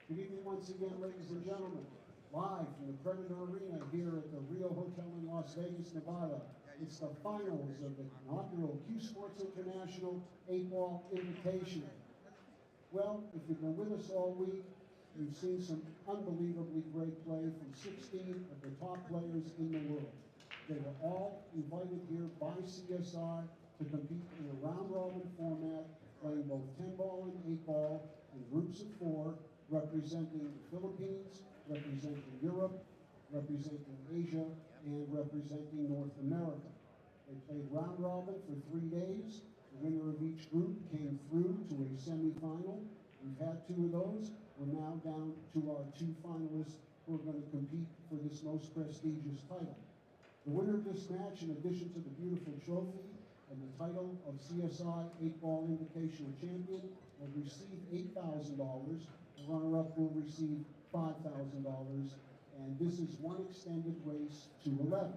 Good evening once again, ladies and gentlemen. Live from the Predator Arena here at the Rio Hotel in Las Vegas, Nevada. It's the finals of the inaugural CueSports International 8-Ball Invitational. Well, if you've been with us all week, you've seen some unbelievably great play from 16 of the top players in the world. They were all invited here by CSI to compete in a round-robin format, playing both 10-ball and 8-ball in groups of 4, representing the Philippines, representing Europe, representing Asia, and representing North America. They played round-robin for 3 days. The winner of each group came through to a semifinal. We've had 2 of those. We're now down to our 2 finalists who are going to compete for this most prestigious title. The winner of this match, in addition to the beautiful trophy and the title of CSI 8-Ball Invitational Champion, will receive $8,000. The runner-up will receive $5,000. And this is one extended race to 11.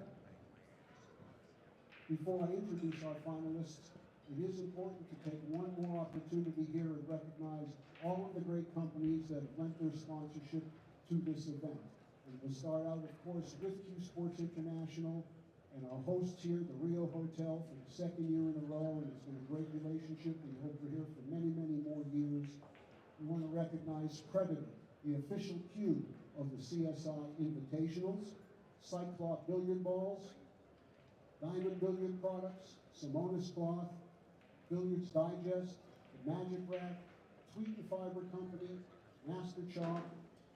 Before I introduce our finalists, it is important to take one more opportunity here and recognize all of the great companies that have lent their sponsorship to this event. And we'll start out, of course, with CueSports International and our hosts here, the Rio Hotel, for the 2nd year in a row, and it's been a great relationship. We hope we're here for many, many more years. We want to recognize Predator, the official cue of the CSI Invitationals, Cyclop Billiard Balls, Diamond Billiard Products, Simonis Cloth, Billiards Digest, the Magic Rack, Tweet and Fiber Company, Master Chalk,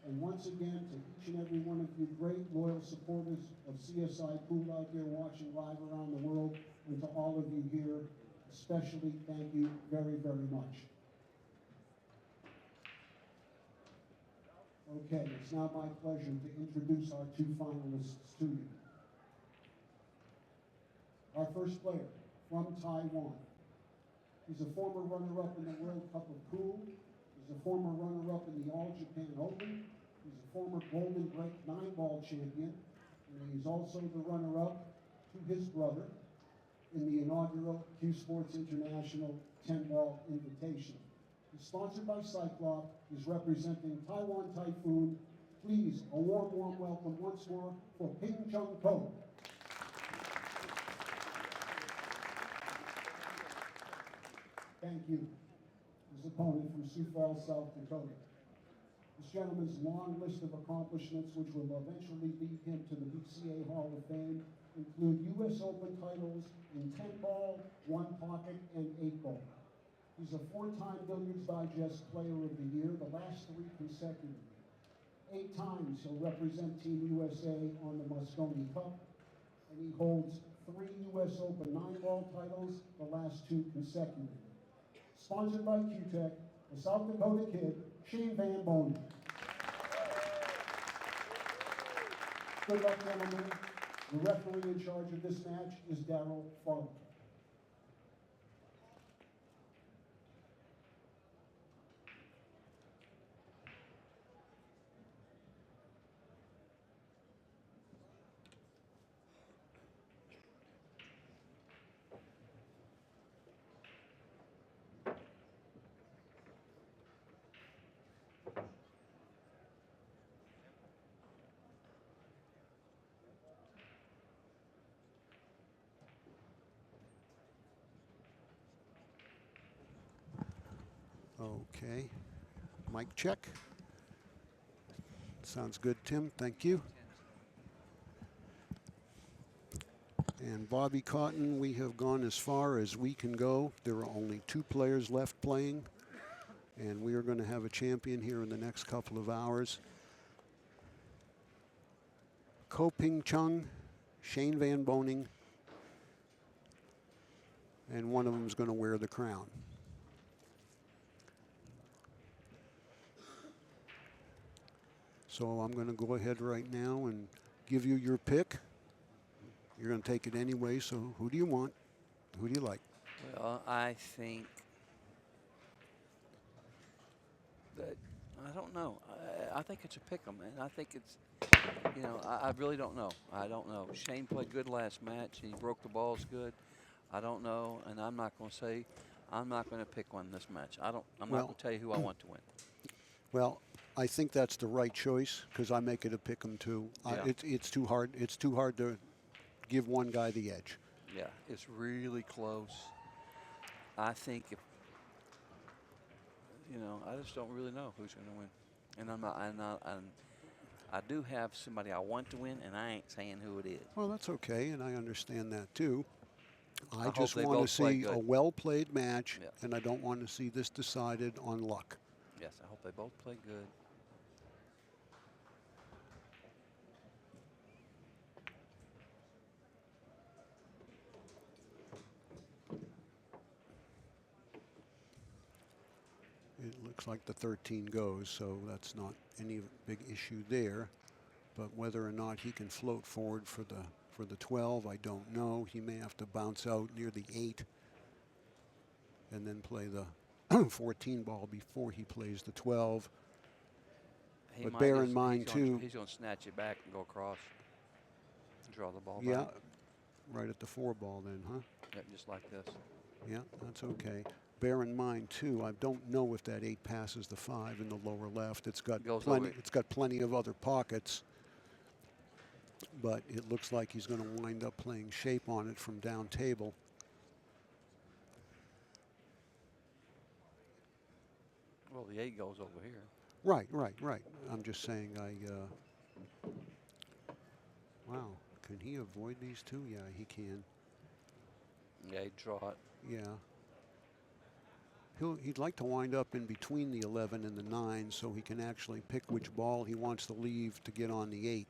and once again, to each and every one of you great, loyal supporters of CSI Pool out there watching live around the world, and to all of you here, especially thank you very, very much. Okay, it's now my pleasure to introduce our 2 finalists to you. Our first player from Taiwan. He's a former runner-up in the World Cup of Pool. He's a former runner-up in the All Japan Open. He's a former Golden Break 9-ball champion. And he's also the runner-up to his brother in the inaugural CueSports International 10-ball Invitational. He's sponsored by Cyclop. He's representing Taiwan Typhoon. Please, a warm, warm welcome once more for Chung. Thank you. His opponent from Sioux Falls, South Dakota. This gentleman's long list of accomplishments, which will eventually lead him to the BCA Hall of Fame, include U.S. Open titles in 10-ball, 1-pocket, and 8-ball. He's a 4-time Billiards Digest Player of the Year, the last 3 consecutively. 8 times he'll represent Team USA on the Moscone Cup, and he holds 3 U.S. Open 9-ball titles, the last 2 consecutively. Sponsored by Q-Tech, the South Dakota kid, Shane Van Boening. Good luck, gentlemen. The referee in charge of this match is Darryl Farley. Okay, mic check. Sounds good, Tim. Thank you. And Bobby Cotton, we have gone as far as we can go. There are only 2 players left playing, and we are going to have a champion here in the next couple of hours. Chung, Shane Van Boening, and one of them is going to wear the crown. So I'm going to go ahead right now and give you your pick. You're going to take it anyway, so who do you want? Who do you like? Well, I think that, I don't know. I think it's a pick 'em, man. I think it's, you know, I really don't know. I don't know. Shane played good last match. He broke the balls good. I don't know, and I'm not going to say, I'm not going to pick one this match. I'm not going to tell you who I want to win. Well, I think that's the right choice because I make it a pick 'em too. Yeah. It's too hard. It's too hard to give one guy the edge. Yeah, it's really close. I think if I just don't really know who's going to win, and I do have somebody I want to win, and I ain't saying who it is. Well, that's okay, and I understand that too. I hope just they want to both play see a good. well-played match, Yeah. and I don't want to see this decided on luck. Yes, I hope they both play good. It looks like the 13 goes, so that's not any big issue there. But whether or not he can float forward for the 12, I don't know. He may have to bounce out near the 8 and then play the 14 ball before he plays the 12. But bear in mind, too, he's going to snatch it back and go across. Draw the ball yeah, back. right at the 4 ball then, huh? Yeah, just like this. Yeah, that's okay. Bear in mind, too, I don't know if that 8 passes the 5 in the lower left. It's got plenty. It's got plenty of other pockets, but it looks like he's going to wind up playing shape on it from down table. Well, the 8 goes over here. Right. I'm just saying, wow, can he avoid these two? Yeah, he can. Yeah, he'd draw it. Yeah. He'd like to wind up in between the 11 and the 9 so he can actually pick which ball he wants to leave to get on the 8.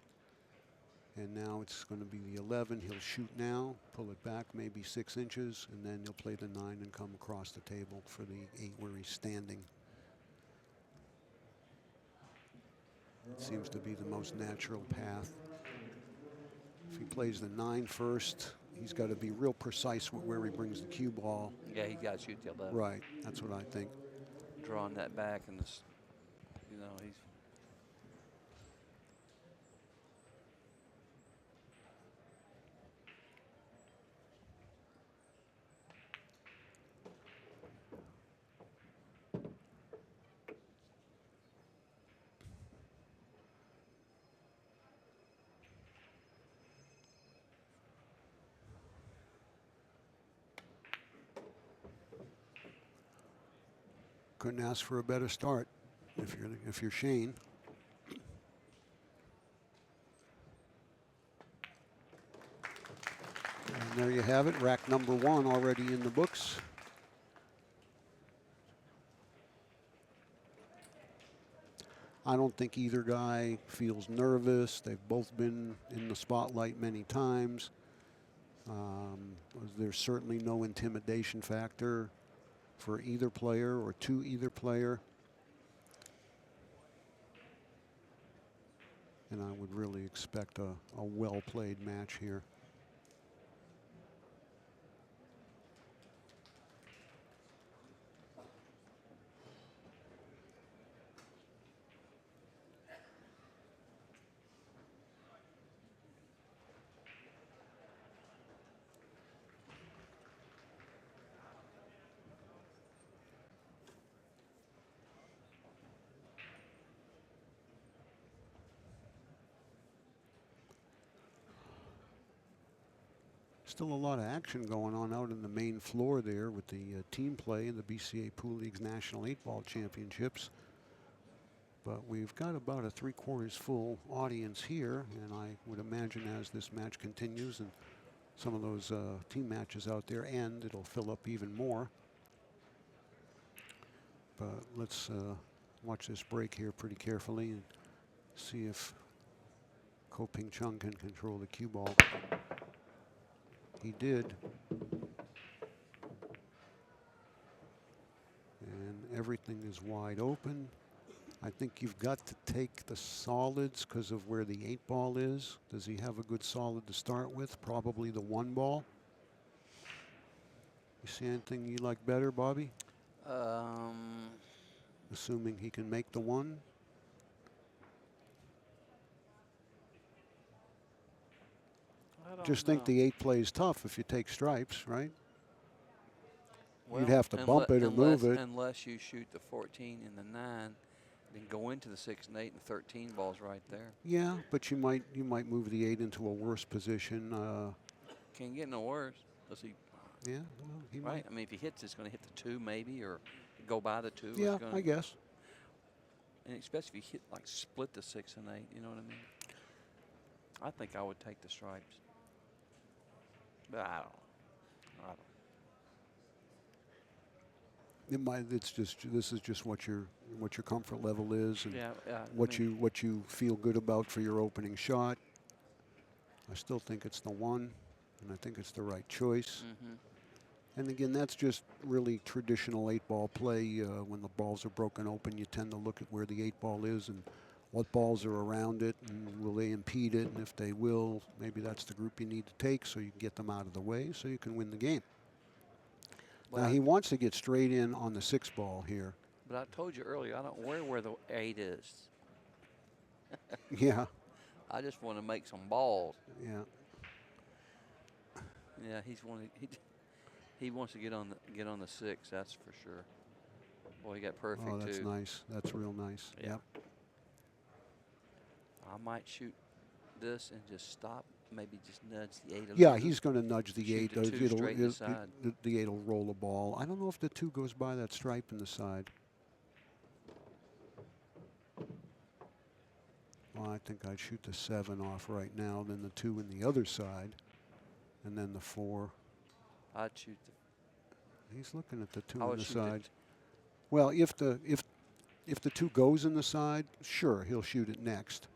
And now it's going to be the 11. He'll shoot now, pull it back maybe 6 inches, and then he'll play the 9 and come across the table for the 8 where he's standing. Seems to be the most natural path. If he plays the 9 first, he's got to be real precise with where he brings the cue ball. Yeah, he's got to shoot the 11. Right, that's what I think. Drawing that back, and this, he's. Couldn't ask for a better start if you're Shane. And there you have it, rack number 1 already in the books. I don't think either guy feels nervous. They've both been in the spotlight many times. There's certainly no intimidation factor for either player or to either player. And I would really expect a well-played match here. Still a lot of action going on out in the main floor there with the team play in the BCA Pool League's National 8-Ball Championships. But we've got about a 3/4 full audience here, and I would imagine as this match continues and some of those team matches out there end, it'll fill up even more. But let's watch this break here pretty carefully and see if Chung can control the cue ball. He did. And everything is wide open. I think you've got to take the solids because of where the 8-ball is. Does he have a good solid to start with? Probably the 1 ball. You see anything you like better, Bobby? Assuming he can make the 1. Just think the 8 plays tough if you take stripes, right? Well, you'd have to bump it or move it. Unless you shoot the 14 and the 9, and go into the 6 and 8, and 13 balls right there. Yeah, but you might move the 8 into a worse position. Can't get no worse. Let's see. Yeah, well, he Right. might. I mean, if he hits, it's going to hit the 2 maybe, or go by the 2. Yeah, It's gonna, I guess. And especially if he hit like split the 6 and 8. You know what I mean? I think I would take the stripes. But I don't. It might. It's just this is just what your comfort level is, and Yeah. what you feel good about for your opening shot. I still think it's the 1, and I think it's the right choice. And again, that's just really traditional 8-ball play. When the balls are broken open, you tend to look at where the 8-ball is and what balls are around it, and will they impede it? And if they will, maybe that's the group you need to take so you can get them out of the way so you can win the game. But Now, he wants to get straight in on the 6-ball here. But I told you earlier, I don't care where the 8 is. Yeah. I just want to make some balls. Yeah. Yeah, he wants to get on the 6. That's for sure. Boy, he got perfect Oh, that's too. nice. That's real nice. Yeah. Yep. I might shoot this and just stop. Maybe just nudge the 8 a little. Yeah, he's going to nudge the Shoot 8. the 2 straight in the side. The 8 will roll the ball. I don't know if the 2 goes by that stripe in the side. Well, I think I'd shoot the 7 off right now, then the 2 in the other side, and then the 4. I'd shoot He's looking at the 2 I on would the shoot side. Well, if the 2 goes in the side, sure, he'll shoot it next.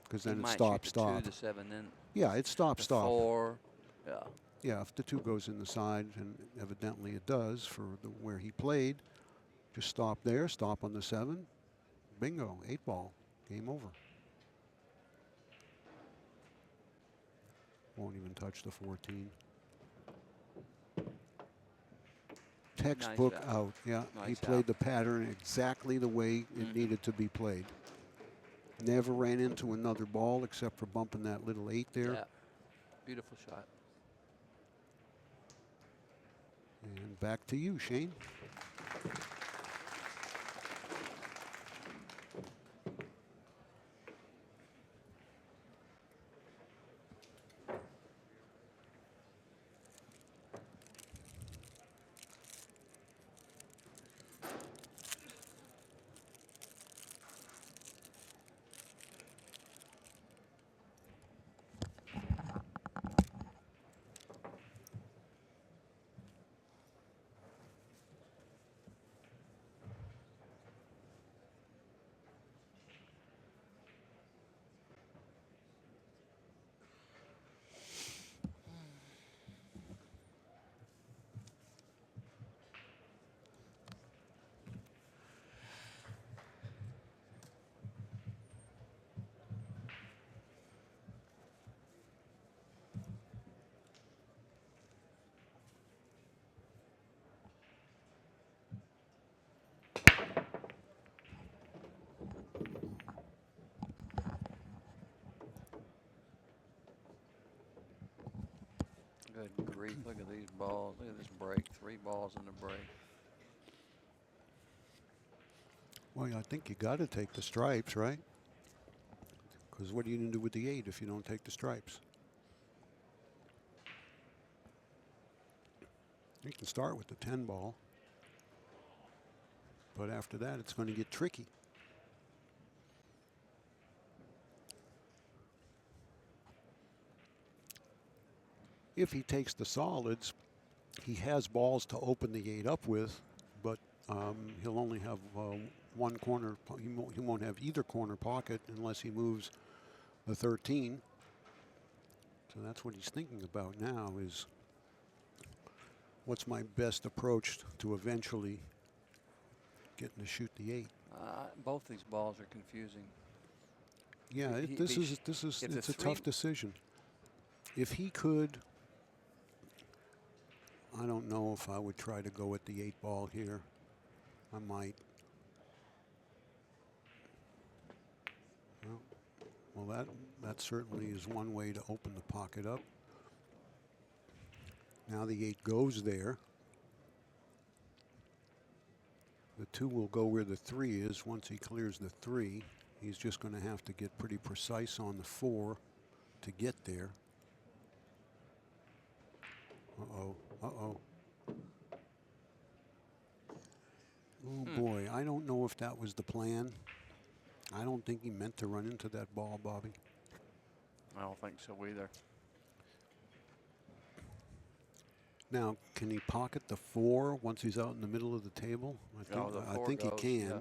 Because then it's stop, stop. 2, the 7, then Yeah, it's stop, the stop. 4. Yeah. Yeah, if the 2 goes in the side, and evidently it does for where he played, just stop there, stop on the 7. Bingo, 8-ball, game over. Won't even touch the 14. Textbook Nice out. Yeah, he Nice played out. the pattern exactly the way it needed to be played. Never ran into another ball except for bumping that little 8 there. Yeah. Beautiful shot. And back to you, Shane. Good grief. Look at these balls. Look at this break. 3 balls in the break. Well, I think you got to take the stripes, right? Because what are you going to do with the 8 if you don't take the stripes? You can start with the 10 ball. But after that, it's going to get tricky. If he takes the solids, he has balls to open the 8 up with, but he'll only have one corner. He won't have either corner pocket unless he moves the 13. So that's what he's thinking about now is what's my best approach to eventually getting to shoot the 8. Both these balls are confusing. Yeah, it's a tough decision. If he could, I don't know if I would try to go at the 8 ball here. I might. Well, that certainly is one way to open the pocket up. Now the 8 goes there. The 2 will go where the 3 is. Once he clears the 3, he's just going to have to get pretty precise on the 4 to get there. Uh-oh, uh-oh. Oh boy, I don't know if that was the plan. I don't think he meant to run into that ball, Bobby. I don't think so either. Now, can he pocket the 4 once he's out in the middle of the table? I think he can. Yeah.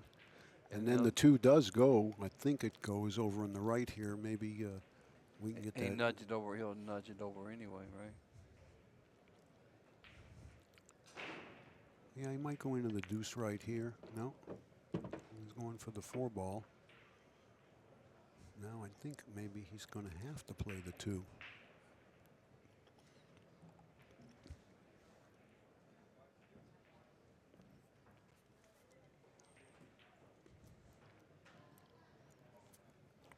And then the 2 does go. I think it goes over on the right here. Maybe we can get that. He'll nudge it over anyway, right? Yeah, he might go into the deuce right here. No, he's going for the 4 ball. Now I think maybe he's going to have to play the 2.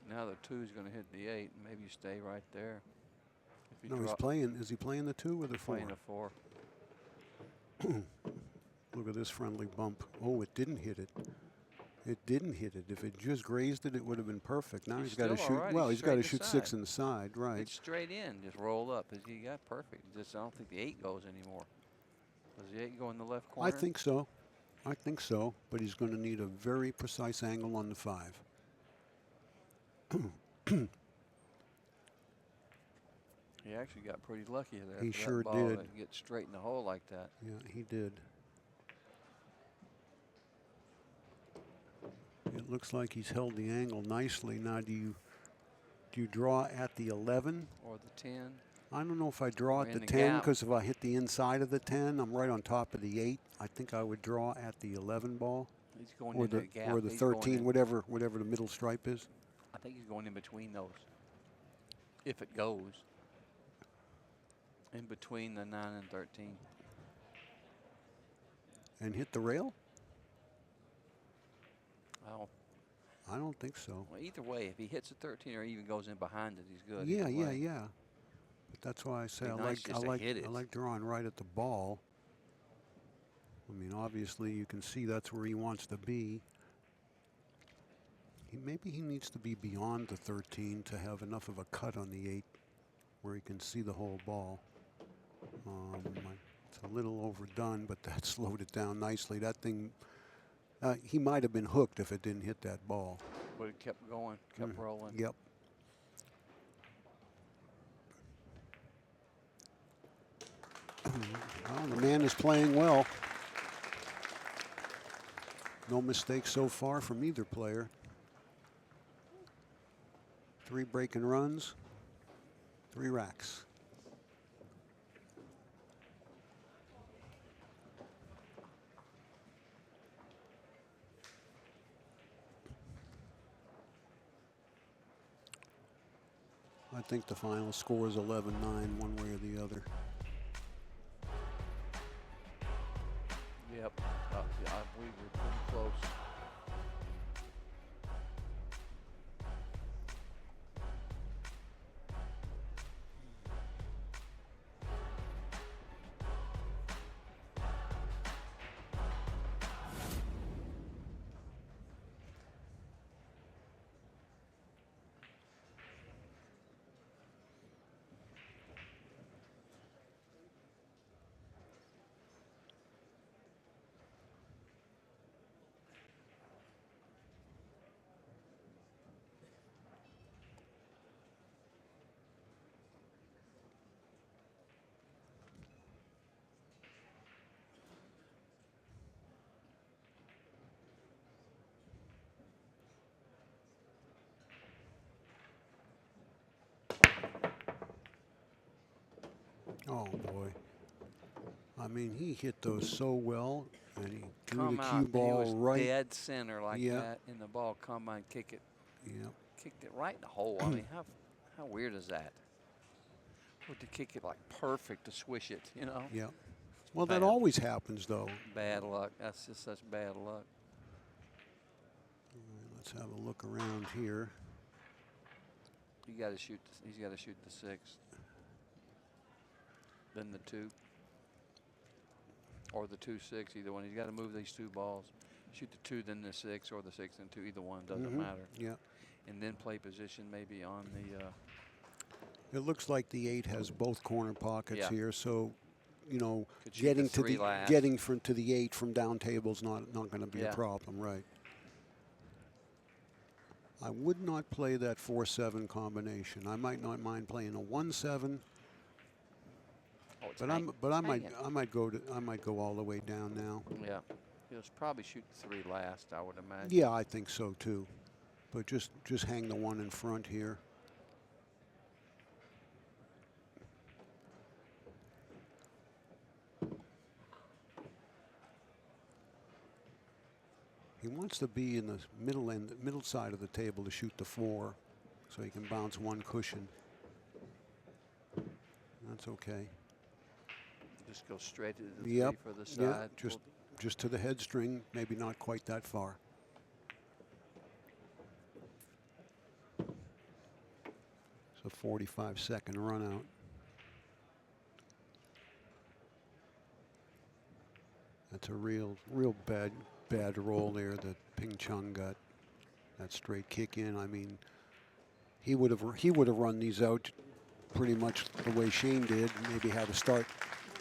Now the 2 is going to hit the 8, and maybe you stay right there. If you No, he's playing. Is he playing the 2 or the 4? playing a 4. Look at this friendly bump. Oh, it didn't hit it. It didn't hit it. If it just grazed it, it would have been perfect. Now he's got to shoot. Right. Well, he's got to shoot inside. 6 in the side, right? It's straight in, just roll up. He got perfect. Just I don't think the 8 goes anymore. Does the 8 go in the left corner? I think so. I think so. But he's going to need a very precise angle on the 5. He actually got pretty lucky there. He for sure that ball did. to get straight in the hole like that. Yeah, he did. It looks like he's held the angle nicely. Now, do you draw at the 11? Or the 10. I don't know if I draw at in the the 10, gap. because if I hit the inside of the 10, I'm right on top of the 8. I think I would draw at the 11 ball. He's going Or into the, the gap. or the He's going 13, in- whatever the middle stripe is. I think he's going in between those. If it goes. In between the 9 and 13. And hit the rail? I I don't think so. well, either way, if he hits a 13 or even goes in behind it, he's good. Yeah, either yeah, way. yeah. But that's why I say Be I nice just to hit it. like drawing right at the ball. I mean, obviously you can see that's where he wants to be. Maybe he needs to be beyond the 13 to have enough of a cut on the 8 where he can see the whole ball. It's a little overdone, but that slowed it down nicely. That thing, he might have been hooked if it didn't hit that ball. But it kept going, kept rolling. Yep. Well, the man is playing well. No mistakes so far from either player. 3 breaking runs, 3 racks. I think the final score is 11-9, one way or the other. Yep. Yeah, I believe you're pretty close. Oh boy. I mean, he hit those so well, and he threw Come the out, cue and he ball was right. dead center like Yeah. that, and the ball come by and kick it. Yeah. Kicked it right in the hole. I mean, how weird is that? Would to kick it like perfect to swish it, you know? Yeah. Well, that Bad. always happens, though. Bad luck. That's just such bad luck. All right, let's have a look around here. You got to shoot. He's got to shoot the 6. Then the 2. Or the 2-6, either one. He's got to move these 2 balls. Shoot the 2, then the 6, or the 6 and 2. Either one doesn't matter. Yeah. And then play position maybe on the. It looks like the 8 has both corner pockets here, so you know, Could shoot getting the 3 to the last. to the 8 from down table's not going to be a problem, right? I would not play that 4-7 combination. I might not mind playing a 1-7. Oh, it's But I might go all the way down now. Yeah, he'll probably shoot the 3 last, I would imagine. Yeah, I think so too. But just hang the 1 in front here. He wants to be in the middle side of the table to shoot the 4, so he can bounce 1 cushion. That's okay. Just go straight to the 3 for the side. Yeah, just to the head string, maybe not quite that far. It's a 45-second run out. That's a real bad roll there that Chung got. That straight kick in. I mean, he would have run these out pretty much the way Shane did. Maybe had to start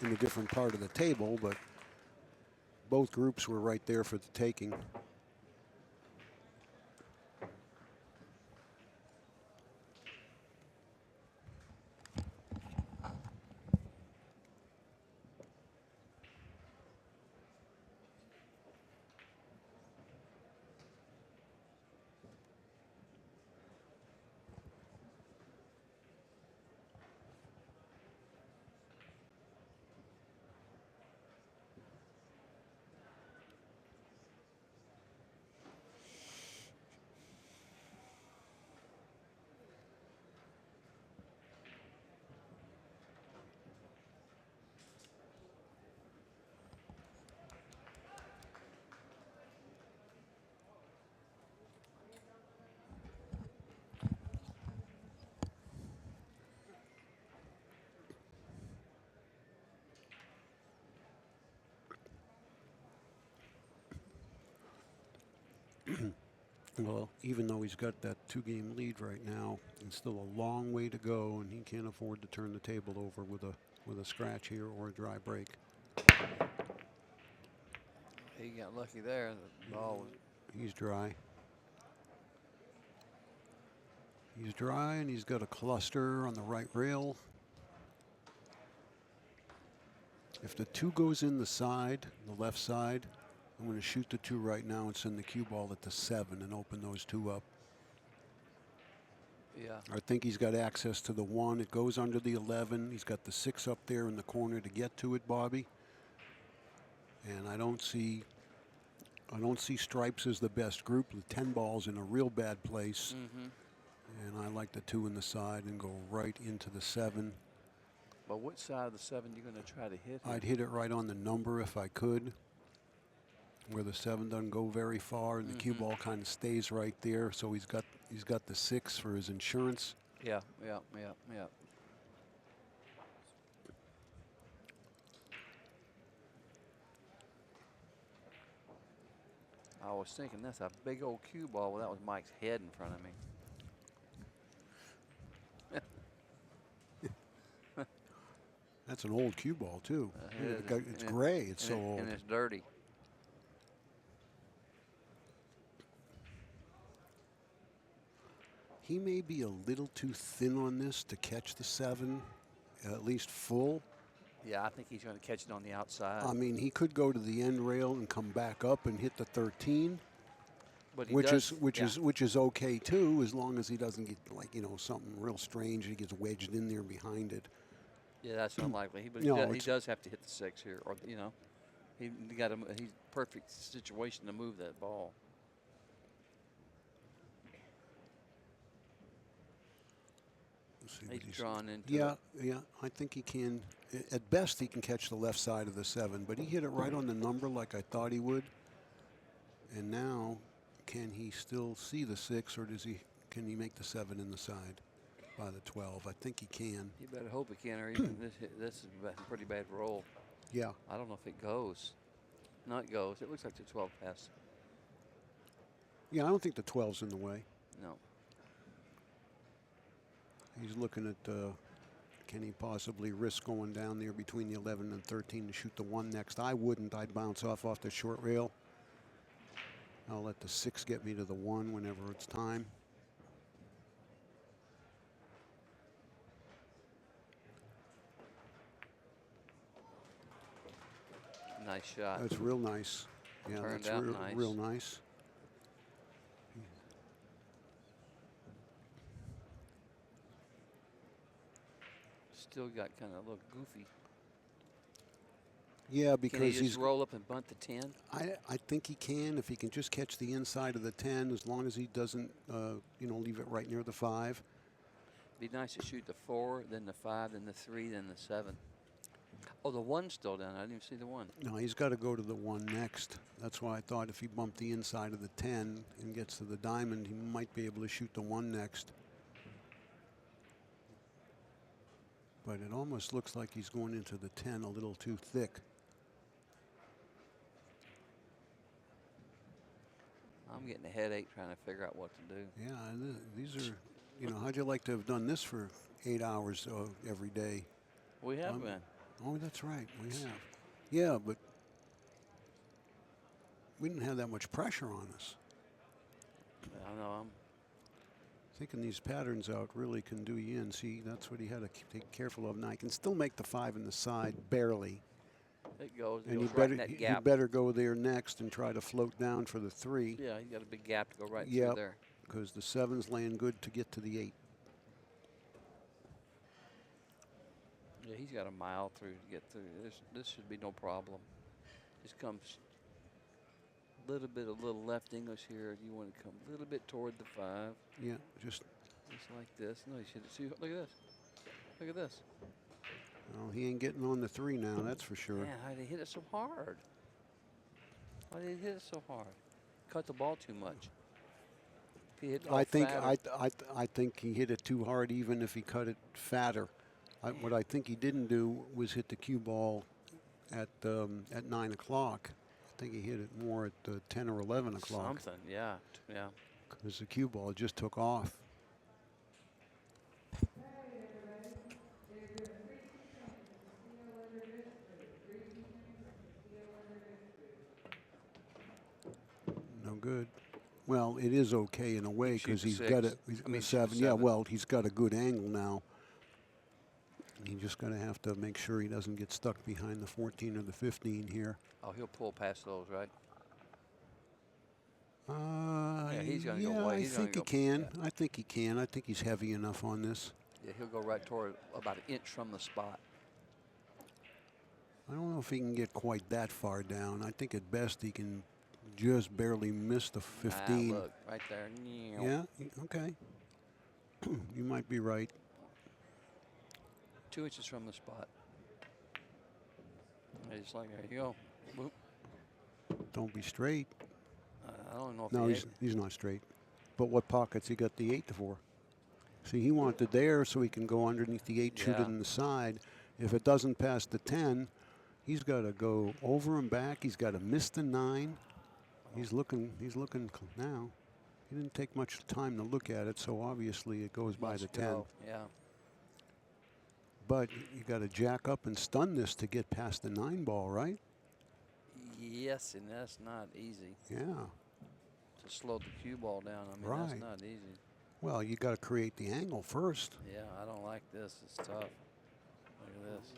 in a different part of the table, but both groups were right there for the taking. Well, even though he's got that 2-game lead right now, it's still a long way to go, and he can't afford to turn the table over with a scratch here or a dry break. He got lucky there. The ball was. He's dry. He's dry, and he's got a cluster on the right rail. If the 2 goes in the side, the left side, I'm going to shoot the 2 right now and send the cue ball at the 7 and open those 2 up. Yeah. I think he's got access to the 1. It goes under the 11. He's got the 6 up there in the corner to get to it, Bobby. And I don't see stripes as the best group. The 10 ball's in a real bad place. And I like the 2 in the side and go right into the 7. But which side of the 7 you going to try to hit? I'd hit it right on the number if I could, where the 7 doesn't go very far, and the cue ball kind of stays right there. So he's got the 6 for his insurance. Yeah. I was thinking that's a big old cue ball. Well, that was Mike's head in front of me. That's an old cue ball too. It's gray. It's so old. And it's dirty. He may be a little too thin on this to catch the 7, at least full. Yeah, I think he's going to catch it on the outside. I mean, he could go to the end rail and come back up and hit the 13, but which is okay too, as long as he doesn't get something real strange. He gets wedged in there behind it. Yeah, that's unlikely. But he does have to hit the 6 here, or he's perfect situation to move that ball. He's drawn into it. Yeah, I think he can. At best, he can catch the left side of the 7, but he hit it right on the number like I thought he would. And now, can he still see the 6, or can he make the 7 in the side by the 12? I think he can. You better hope he can, or even this is a pretty bad roll. Yeah. I don't know if it goes. No, it goes. It looks like the 12 pass. Yeah, I don't think the 12's in the way. No. He's looking at can he possibly risk going down there between the 11 and 13 to shoot the 1 next? I wouldn't. I'd bounce off the short rail. I'll let the 6 get me to the 1 whenever it's time. Nice shot. That's real nice. Yeah, Turned that's out real, nice. real nice. Still got kind of a little goofy. Yeah, because Can he just he's roll up and bunt the 10? I think he can if he can just catch the inside of the 10, as long as he doesn't, you know, leave it right near the 5. Be nice to shoot the 4, then the 5, then the 3, then the 7. Oh, the 1's still down. I didn't even see the 1. No, he's got to go to the 1 next. That's why I thought if he bumped the inside of the 10 and gets to the diamond, he might be able to shoot the 1 next. But it almost looks like he's going into the 10 a little too thick. I'm getting a headache trying to figure out what to do. Yeah, and these are, you know, how'd you like to have done this for 8 hours every day? We have been. Oh, that's right, we have. Yeah, but we didn't have that much pressure on us. I know. Thinking these patterns out really can do you in. See, that's what he had to take careful of. Now, he can still make the 5 in the side, barely. It goes. It And goes you right better, in that you gap. better go there next and try to float down for the 3. Yeah, you got a big gap to go right through Yep, there. because the 7's laying good to get to the 8. Yeah, he's got a mile through to get through. This should be no problem. Just comes a little left English here. You want to come a little bit toward the 5. Yeah, just like this. No, you should see. Look at this. Look at this. well, he ain't getting on the 3 now, that's for sure. Man, how did he hit it so hard? Why did he hit it so hard? Cut the ball too much. If he hit the ball fatter- I think he hit it too hard, even if he cut it fatter. What I think he didn't do was hit the cue ball at 9 o'clock. I think he hit it more at 10 or 11 o'clock. Something, yeah, yeah. Because the cue ball just took off. No good. Well, it is okay in a way because he's got it. I mean, 7. shoot Yeah, 7. well, he's got a good angle now. He's just going to have to make sure he doesn't get stuck behind the 14 or the 15 here. Oh, he'll pull past those, right? Yeah, he's gonna go away. I He's gonna think he go- can. yeah. I think he can. I think he's heavy enough on this. Yeah, he'll go right toward about an inch from the spot. I don't know if he can get quite that far down. I think at best he can just barely miss the 15. Ah, look, right there. Yeah, okay. You might be right. 2 inches from the spot. And just like, there you go. Boop. Don't be straight. I don't know if No, he he's not straight. But what pockets he got the 8 for? See, he wanted there so he can go underneath the 8, shoot it Yeah. in the side. If it doesn't pass the 10, he's got to go over and back. He's got to miss the 9. He's looking now. He didn't take much time to look at it, so obviously it goes by must the 10. go, yeah. But you got to jack up and stun this to get past the 9 ball, right? Yes, and that's not easy. Yeah. To slow the cue ball down, I mean, Right. that's not easy. Well, you got to create the angle first. Yeah, I don't like this. It's tough. Look at this.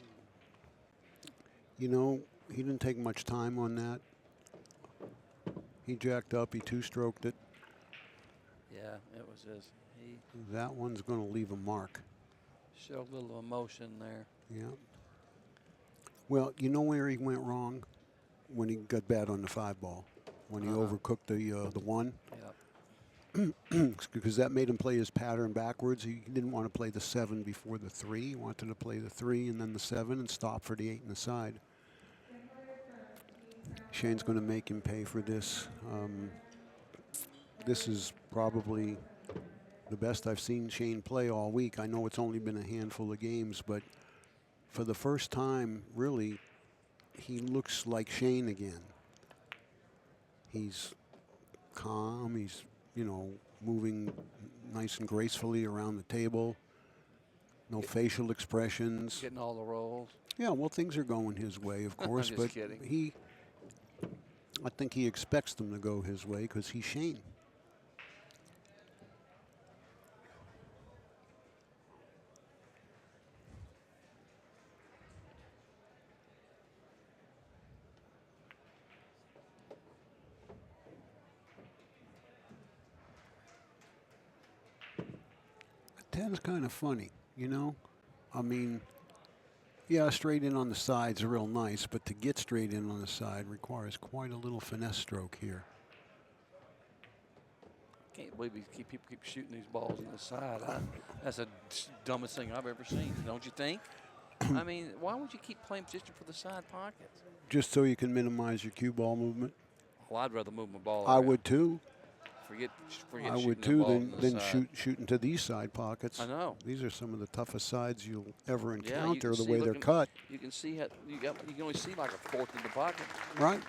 You know, he didn't take much time on that. He jacked up, he 2-stroked it. Yeah, it was just, he That one's going to leave a mark. showed a little emotion there. Yeah. Well, you know where he went wrong? When he got bad on the 5 ball. When he overcooked the 1. Yep. Because that made him play his pattern backwards. He didn't want to play the 7 before the 3. He wanted to play the 3 and then the 7 and stop for the 8 in the side. Shane's going to make him pay for this. This is probably the best I've seen Shane play all week. I know it's only been a handful of games, but for the first time, really, he looks like Shane again. He's calm. He's, you know, moving nice and gracefully around the table. No facial expressions. Getting all the rolls. Yeah, well, things are going his way, of course, Just but kidding. I think he expects them to go his way because he's Shane. The 10's kind of funny, you know? I mean, yeah, straight in on the side's real nice, but to get straight in on the side requires quite a little finesse stroke here. Can't believe people keep shooting these balls on the side. That's the dumbest thing I've ever seen, don't you think? I mean, why would you keep playing position for the side pockets? Just so you can minimize your cue ball movement. Well, I'd rather move my ball I around. would too. Forget I shooting would the too. ball on the Then side. shoot into these side pockets. I know. These are some of the toughest sides you'll ever Yeah, you encounter. can The see, way they're cut. You can see how you can only see like a fourth of the pocket. Right.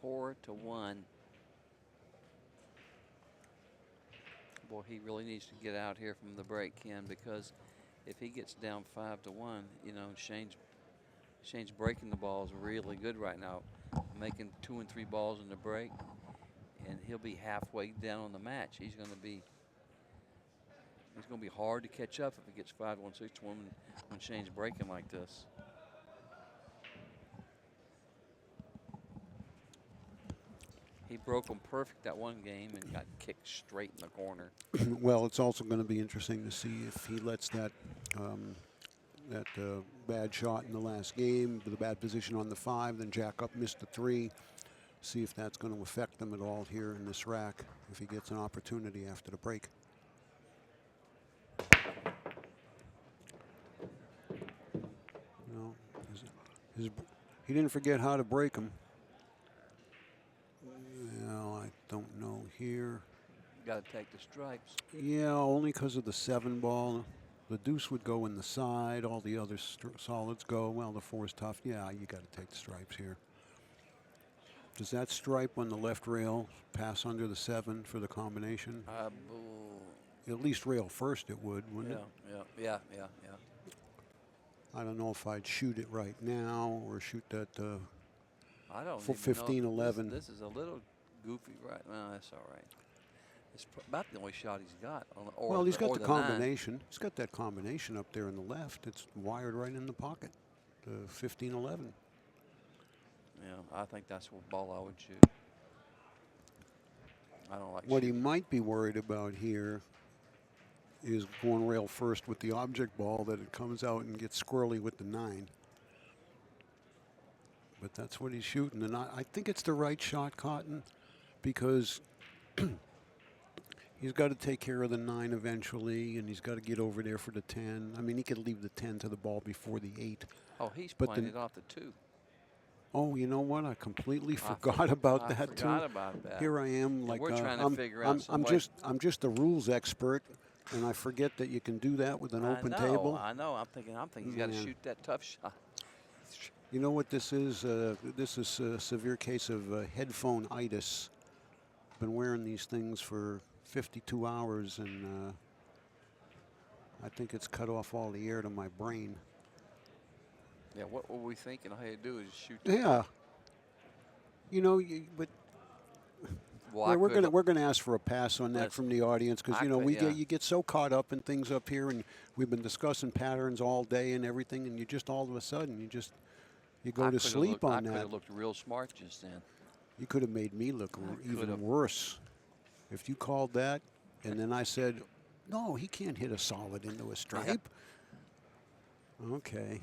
Four to one. Boy, he really needs to get out here from the break, Ken, because if he gets down 5 to 1, you know, Shane's breaking the balls really good right now, making 2 and 3 balls in the break, and he'll be halfway down on the match. It's going to be hard to catch up if it gets 5 to 1, 6 to 1 when Shane's breaking like this. He broke them perfect that one game and got kicked straight in the corner. Well, it's also going to be interesting to see if he lets that bad shot in the last game, with a bad position on the 5, then jack up, missed the 3. See if that's going to affect them at all here in this rack if he gets an opportunity after the break. You know, he didn't forget how to break them. Well, I don't know here. Got to take the stripes. Yeah, only because of the 7 ball. The deuce would go in the side. All the other solids go. Well, the 4 is tough. Yeah, you got to take the stripes here. Does that stripe on the left rail pass under the 7 for the combination? At least rail first it would, wouldn't it? Yeah. I don't know if I'd shoot it right now or shoot that I don't for even 15-11. This is a little goofy right now. That's all right. It's about the only shot he's got. Well, he's got the combination. 9. He's got that combination up there in the left. It's wired right in the pocket. The 15-11. Yeah, I think that's what ball I would shoot. I don't like What he shooting. might be worried about here is going rail first with the object ball, that it comes out and gets squirrely with the 9. But that's what he's shooting. And I think it's the right shot, Cotton, because he's got to take care of the 9 eventually, and he's got to get over there for the 10. I mean, he could leave the 10 to the ball before the 8. Oh, he's but playing it off the 2. Oh, you know what? I completely forgot about that too. I forgot about that. Here I am, And like we're trying to figure out some way. I'm just a rules expert, and I forget that you can do that with an open table. I know. I'm thinking he's got to shoot that tough shot. You know what this is? This is a severe case of headphone-itis. Been wearing these things for 52 hours, and I think it's cut off all the air to my brain. Yeah, what were we thinking? All you do is shoot. Yeah. You know, but well, we're gonna ask for a pass on that from the audience, because you know you get so caught up in things up here, and we've been discussing patterns all day and everything, and you just all of a sudden you go to sleep on that. I could have looked real smart just then. You could have made me look even worse if you called that, and then I said, no, he can't hit a solid into a stripe. Okay.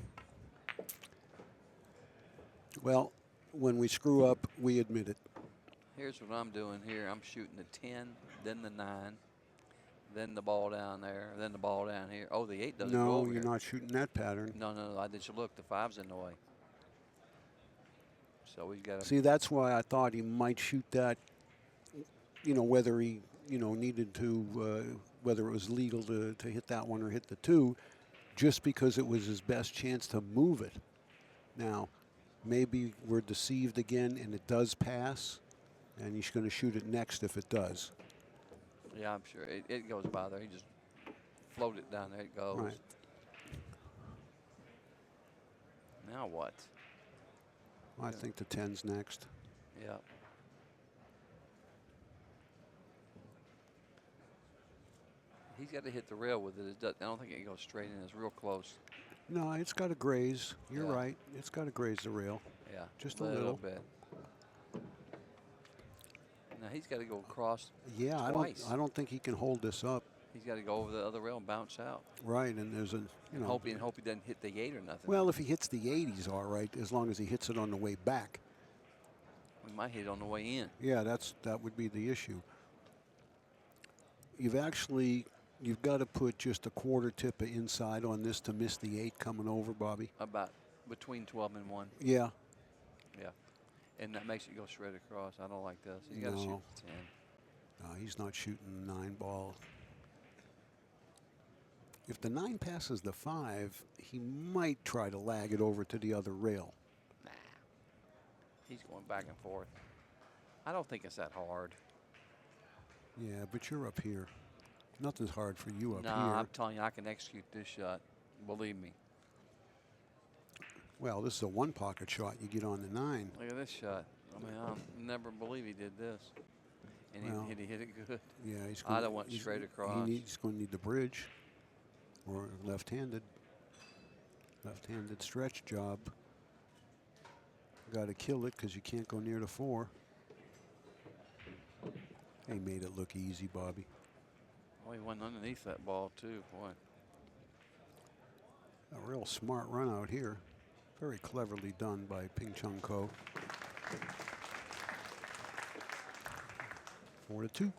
Well, when we screw up, we admit it. Here's what I'm doing here. I'm shooting the 10, then the 9, then the ball down there, then the ball down here. Oh, the 8 doesn't go No, over you're here. not shooting that pattern. No, I did you look, the 5's in the way. So we've got to See, that's why I thought he might shoot that, you know, whether he, you know, needed to, whether it was legal to hit that one or hit the 2, just because it was his best chance to move it. Now, maybe we're deceived again and it does pass, and he's going to shoot it next if it does. Yeah, I'm sure. It goes by there. He just floated it down there. It goes. Right. Now what? I think the 10's next. Yeah. He's got to hit the rail with it. I don't think it goes straight in. It's real close. No, it's got to graze. You're Yeah. right. It's got to graze the rail. Yeah. Just a little bit. Now he's got to go across. Yeah, twice. I don't think he can hold this up. He's got to go over the other rail and bounce out. Right, and there's a, you know. Hope he doesn't hit the 8 or nothing. Well, if he hits the 8, he's all right, as long as he hits it on the way back. We might hit it on the way in. Yeah, that would be the issue. You've got to put just a quarter tip of inside on this to miss the 8 coming over, Bobby. About between 12 and 1. Yeah. Yeah. And that makes it go straight across. I don't like this. He's got to shoot No. the 10. No, he's not shooting the 9 ball. If the 9 passes the 5, he might try to lag it over to the other rail. Nah. He's going back and forth. I don't think it's that hard. Yeah, but you're up here. Nothing's hard for you up No, here. I'm telling you, I can execute this shot. Believe me. Well, this is a one pocket shot you get on the 9. Look at this shot. I mean, I'll never believe he did this. And Well, he hit it good. Yeah, he's I'd have went straight across. He's going to need the bridge or left-handed stretch job. Got to kill it because you can't go near the 4. He made it look easy, Bobby. Oh, he went underneath that ball too, boy. A real smart run out here. Very cleverly done by Chung Ko. 4-2.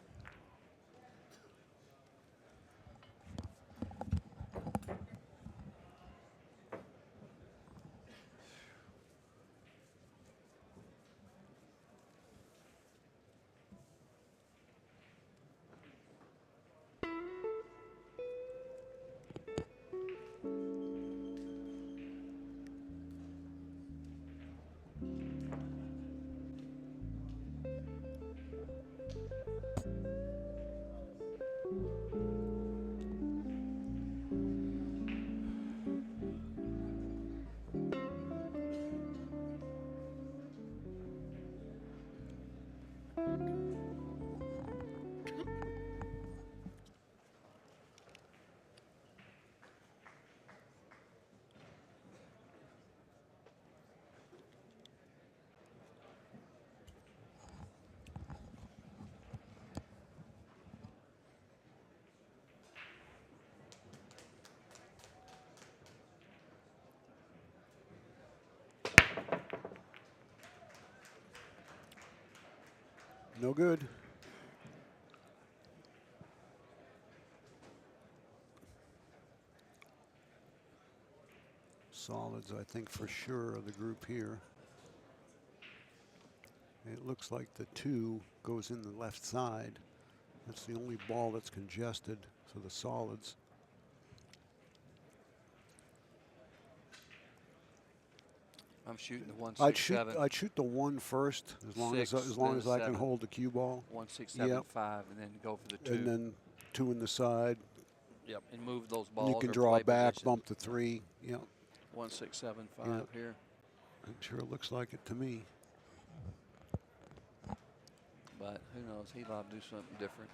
No good. Solids, I think, for sure, of the group here. It looks like the 2 goes in the left side. That's the only ball that's congested for the solids. I'm shooting the 167. I'd shoot the 1 first, as long Six, as then I can 7. hold the cue ball. 1-6-7-5, and then go for the 2. And then 2 in the side. Yep, and move those balls. You can or draw play back, position. bump the 3. Yep. 1-6-7-5 Yeah. here. It sure looks like it to me. But who knows? He'd like to do something different.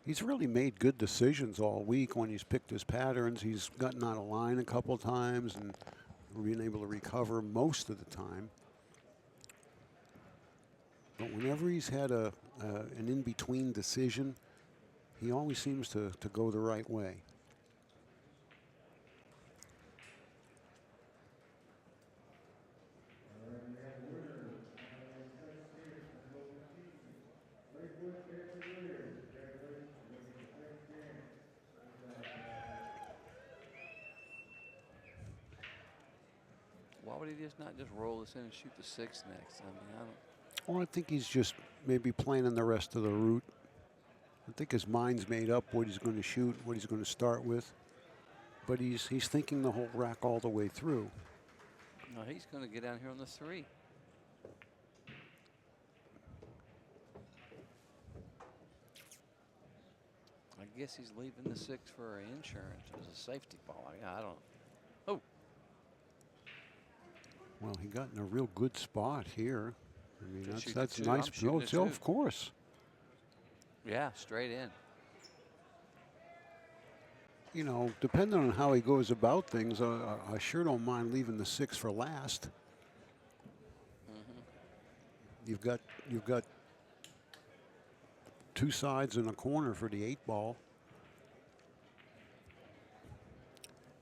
He's really made good decisions all week when he's picked his patterns. He's gotten out of line a couple times and been able to recover most of the time. But whenever he's had an in-between decision, he always seems to go the right way. would he just not just roll this in and shoot the 6 next? I mean, I don't. Well, I think he's just maybe planning the rest of the route. I think his mind's made up what he's going to shoot, what he's going to start with. But he's thinking the whole rack all the way through. No, he's going to get down here on the 3. I guess he's leaving the 6 for insurance as a safety ball. I don't. Oh. Well, he got in a real good spot here. I mean, To shoot that's the 2. nice. I'm shooting Oh, the 2. of course. Yeah, straight in. You know, depending on how he goes about things, I sure don't mind leaving the 6 for last. You've got 2 sides and a corner for the 8 ball.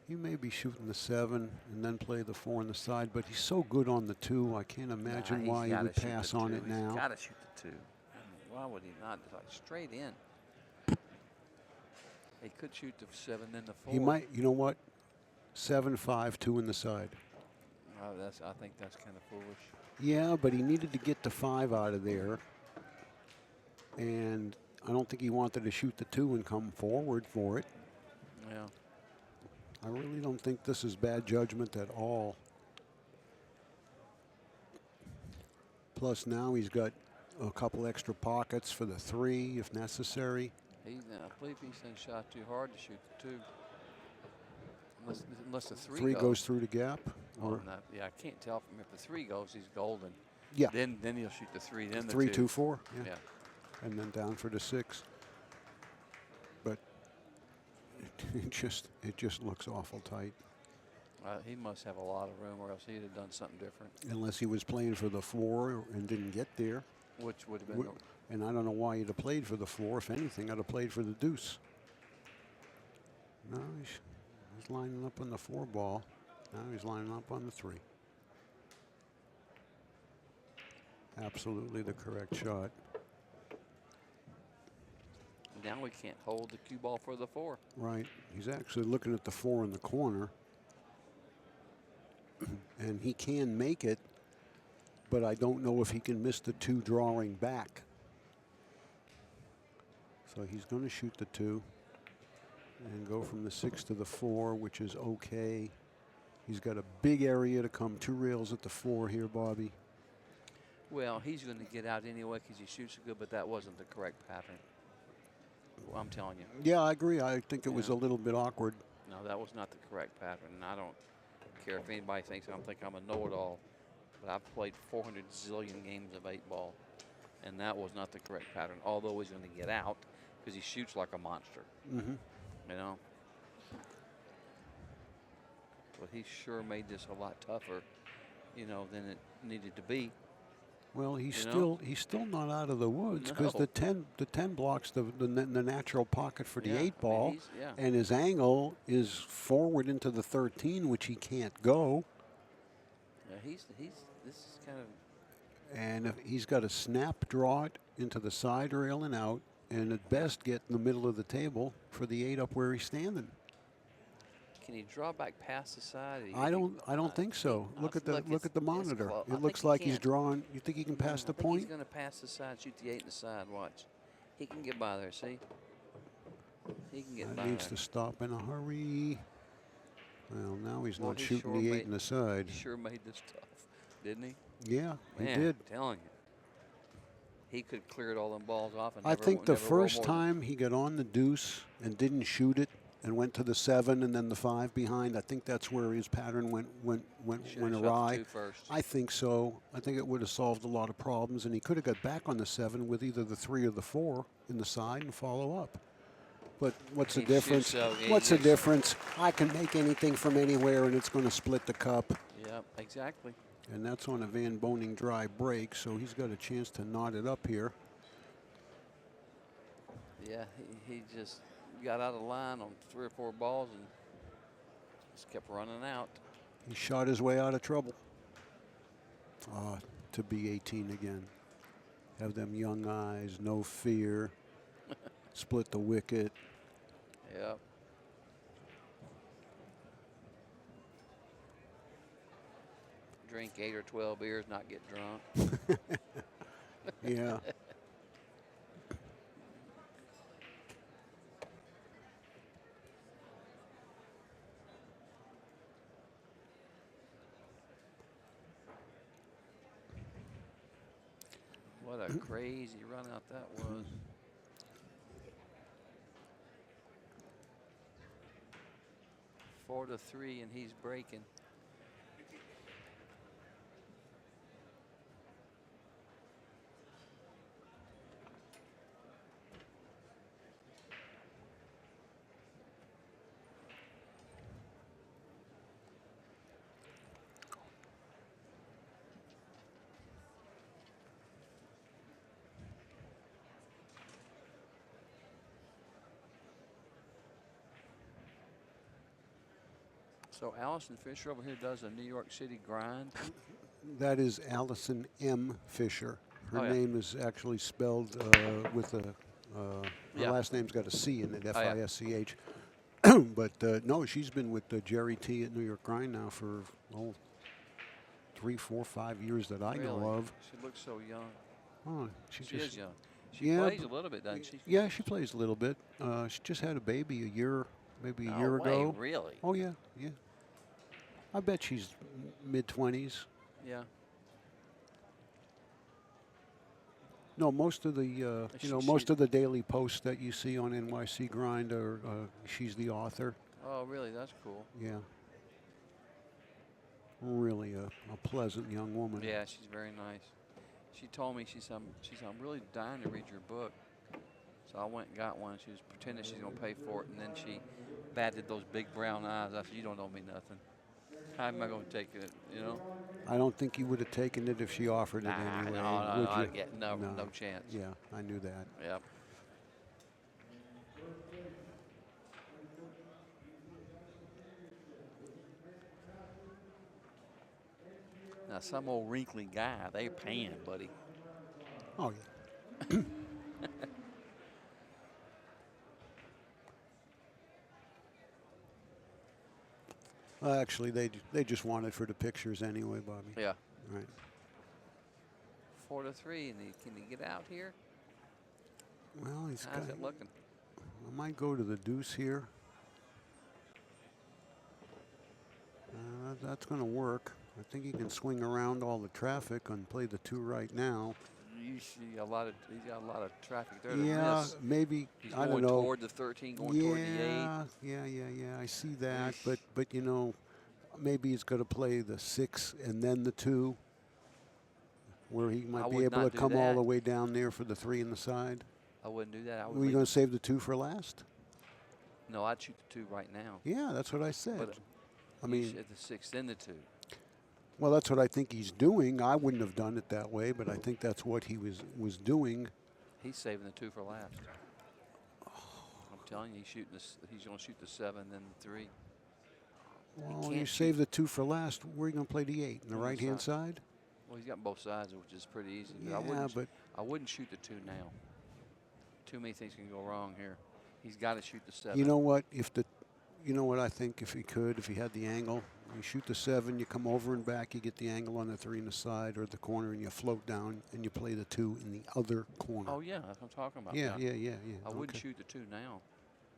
He may be shooting the 7 and then play the 4 on the side, but he's so good on the 2. I can't imagine why he would pass on it now. He's got to shoot the 2. I mean, why would he not? It's like straight in. He could shoot the 7 then the 4. He might. You know what? 7, 5, 2 in the side. Oh, I think that's kind of foolish. Yeah, but he needed to get the 5 out of there. And I don't think he wanted to shoot the 2 and come forward for it. Yeah. I really don't think this is bad judgment at all. Plus now he's got a couple extra pockets for the 3 if necessary. I believe he's been shot too hard to shoot the 2. Unless the 3 goes through the gap. Or not, yeah, I can't tell from if the 3 goes, he's golden. Yeah. Then he'll shoot the 3. Then the 3, 2. 2, 4. Yeah. And then down for the 6. But it just looks awful tight. He must have a lot of room, or else he'd have done something different. Unless he was playing for the 4 and didn't get there. Which would have been. And I don't know why he'd have played for the 4. If anything, I'd have played for the deuce. No, he's lining up on the 4 ball. Now he's lining up on the 3. Absolutely the correct shot. Now we can't hold the cue ball for the 4. Right. He's actually looking at the 4 in the corner. And he can make it, but I don't know if he can miss the 2 drawing back. So he's going to shoot the 2 and go from the 6 to the 4, which is okay. He's got a big area to come 2 rails at the 4 here, Bobby. Well, he's going to get out anyway because he shoots so good, but that wasn't the correct pattern. Well, I'm telling you. Yeah, I agree. I think it was a little bit awkward. No, that was not the correct pattern. And I don't care if anybody thinks I think I'm a know-it-all, but I've played 400 zillion games of 8 ball, and that was not the correct pattern, although he's going to get out because he shoots like a monster. Mm-hmm. You know? But he sure made this a lot tougher, you know, than it needed to be. Well, he's still not out of the woods because No. the 10 blocks the natural pocket for the 8 ball, I mean, and his angle is forward into the 13, which he can't go. Yeah, this is kind of. And if he's got to snap draw it into the side rail and out, and at best get in the middle of the table for the 8 up where he's standing. Can he draw back past the side? I don't think so. Look at the monitor. It looks like he's drawing. You think he can pass the point? He's going to pass the side, shoot the 8 in the side. Watch. He can get by there. See? He can get by there. Needs to stop in a hurry. Well, now he's Boy, not he shooting sure the 8 in the side. He sure made this tough, didn't he? Yeah, he Man, did. I'm telling you. He could cleared all them balls off. And I think the first time he got on the deuce and didn't shoot it and went to the 7 and then the 5 behind, I think that's where his pattern went awry. I think so. I think it would have solved a lot of problems, and he could have got back on the 7 with either the 3 or the 4 in the side and follow up. But what's the difference? What's the difference? I can make anything from anywhere, and it's going to split the cup. Yeah, exactly. And that's on a Van Boening dry break, so he's got a chance to knot it up here. Yeah, he just got out of line on 3 or 4 balls and just kept running out. He shot his way out of trouble. To be 18 again. Have them young eyes, no fear. Split the wicket. Yep. drink 8 or 12 beers, not get drunk. Yeah. What a crazy run out that was. Four to 3, and he's breaking. So Allison Fisher over here does a New York City grind. That is Allison M. Fisher. Her Oh, yeah. name is actually spelled with a, her Yeah. last name's got a C in it, Oh, yeah. F-I-S-C-H. But no, she's been with Jerry T at New York Grind now for, 3, 4, 5 years that I know Really? of. She looks so young. Oh, She just, is young. She yeah, plays a little bit, doesn't she? Yeah, she plays a little bit. She just had a baby a year, maybe a No year way, ago. really? Oh, yeah, yeah. I bet she's mid-20s. Yeah. No, most of the most of the daily posts that you see on NYC Grind are she's the author. Oh, really? That's cool. Yeah. Really a pleasant young woman. Yeah, she's very nice. She told me, she said, I'm really dying to read your book. So I went and got one. She was pretending she's going to pay for it, and then she batted those big brown eyes. I said, you don't owe me nothing. How am I going to take it, you know? I don't think you would have taken it if she offered it anyway. Would you? I'd get no chance. Yeah, I knew that. Yep. Now, some old wrinkly guy, they paying, buddy. Oh, yeah. Actually, they just want it for the pictures anyway, Bobby. Yeah. Right. 4 to 3, and can he get out here? Well, he's How's got. it looking? I might go to the deuce here. That's going to work. I think he can swing around all the traffic and play the 2 right now. You see he's got a lot of traffic there to Yeah, miss. maybe. He's I going don't know. toward the 13, going toward the 8. Yeah. I see that, but you know, maybe he's going to play the 6 and then the 2, where he might be would able not to do come all that. the way down there for the 3 in the side. I wouldn't do that. I would Were you leave going it. to save the 2 for last? No, I'd shoot the 2 right now. Yeah, that's what I said. But I you mean, shoot the 6, then the 2. well, that's what I think he's doing. I wouldn't have done it that way, but I think that's what he was doing. He's saving the 2 for last. I'm telling you, he's going to shoot the 7, then the 3. Well, can't you save the 2 for last. Where are you going to play the 8? On the On the right-hand side? Well, he's got both sides, which is pretty easy. But Yeah, I wouldn't shoot the 2 now. Too many things can go wrong here. He's got to shoot the 7. you know what? You know what I think if he had the angle, you shoot the 7, you come over and back, you get the angle on the 3 in the side or the corner, and you float down and you play the 2 in the other corner. Oh yeah, that's what I'm talking about. Yeah. I wouldn't shoot the 2 now.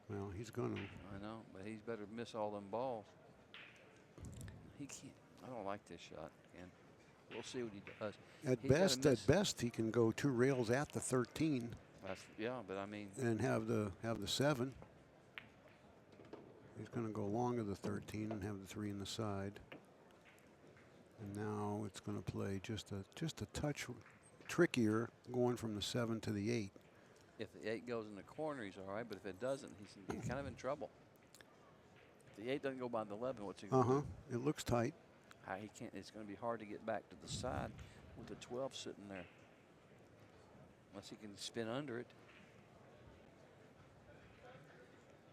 Well, he's gonna. I know, but he's better miss all them balls. He can't. I don't like this shot, Ken. We'll see what he does. At best, he can go 2 rails at the 13. Yeah, but I mean. And have the 7. He's going to go long of the 13 and have the 3 in the side. And now it's going to play just a touch trickier, going from the 7 to the 8. If the 8 goes in the corner, he's all right. But if it doesn't, he's kind of in trouble. If the 8 doesn't go by the 11, what's he going to do? It looks tight. He can't. It's going to be hard to get back to the side with the 12 sitting there. Unless he can spin under it.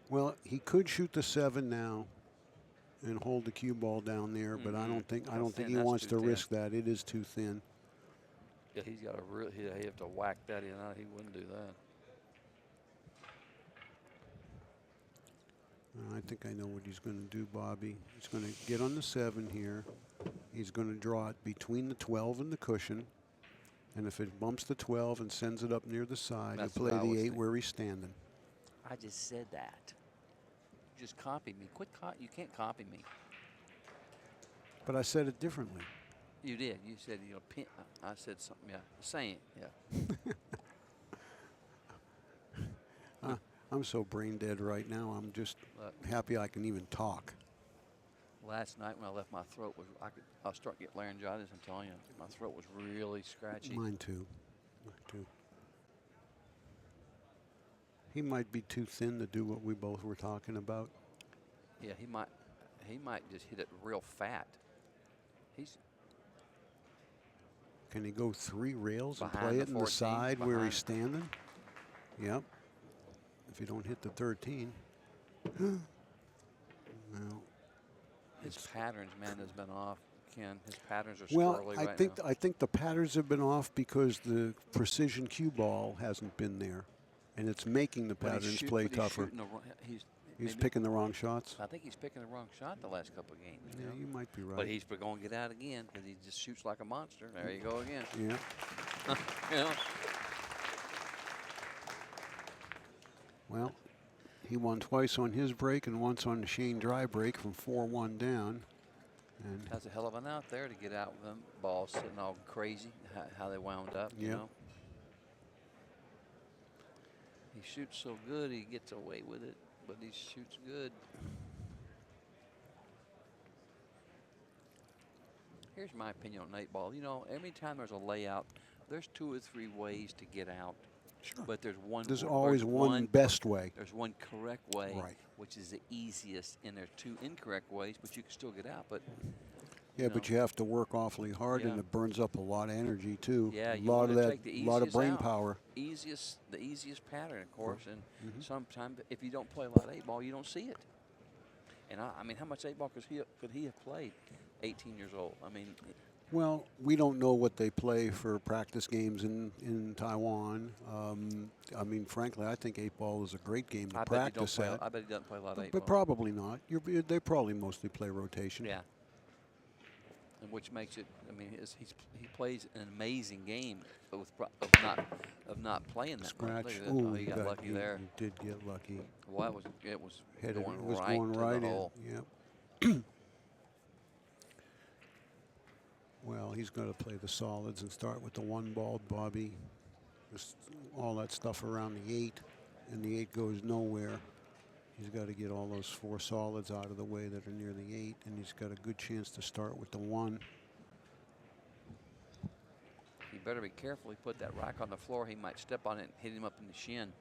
Well, he could shoot the 7 now and hold the cue ball down there, but I don't think he wants to risk that. It is too thin. Yeah, he's got he have to whack that in. He wouldn't do that. I think I know what he's going to do, Bobby. He's going to get on the 7 here. He's going to draw it between the 12 and the cushion. And if it bumps the 12 and sends it up near the side, he'll play the 8 where he's standing. I just said that. You just copied me. You can't copy me. But I said it differently. You did. You said, you know, pin. I said something. Yeah. Saying. Yeah. I'm so brain dead right now. I'm just happy I can even talk. Last night when I left, my throat was, I was starting to get laryngitis, I'm telling you. My throat was really scratchy. Mine too. Mine too. He might be too thin to do what we both were talking about. Yeah, he might just hit it real fat. Can he go 3 rails and Behind play the it in the 14, side where behind. he's standing? Yep. If you don't hit the 13. Well, His patterns, man, has been off, Ken. His patterns are well, squirrely I right think now. I think the patterns have been off because the precision cue ball hasn't been there, and it's making the patterns play tougher. He's picking the wrong shots. I think he's picking the wrong shot the last couple of games. Yeah, you might be right. But he's going to get out again because he just shoots like a monster. There you go again. Yeah. You know? Well, he won twice on his break and once on the Shane Dry break from 4-1 down. And That's a hell of an out there to get out with them balls sitting all crazy, how they wound up, you know. He shoots so good, he gets away with it, but he shoots good. Here's my opinion on 8-ball. You know, every time there's a layout, there's 2 or 3 ways to get out. sure. But there's one. There's always one best way. There's one correct way, Right. which is the easiest, and there's 2 incorrect ways, but you can still get out. But Yeah, but you have to work awfully hard, and it burns up a lot of energy too. yeah, a you lot want of to that, take the a lot of brain out. power. The easiest pattern, of course. And sometimes, if you don't play a lot of 8-ball, you don't see it. And I mean, how much 8-ball could he have played? 18 years old. I mean. Well, we don't know what they play for practice games in Taiwan. I mean, frankly, I think 8-ball is a great game to practice at. I bet he doesn't play a lot of 8-ball. But probably not. They probably mostly play rotation. Yeah. And which makes it. I mean, he plays an amazing game, but of not playing that Scratch. much. Ooh, you got lucky there. You did get lucky. Well, it was Headed, going it was right going to right the in. hole. Yep. Well, he's going to play the solids and start with the 1-ball, Bobby. Just all that stuff around the 8, and the 8 goes nowhere. He's got to get all those 4 solids out of the way that are near the 8, and he's got a good chance to start with the 1. He better be careful. He put that rack on the floor. He might step on it and hit him up in the shin.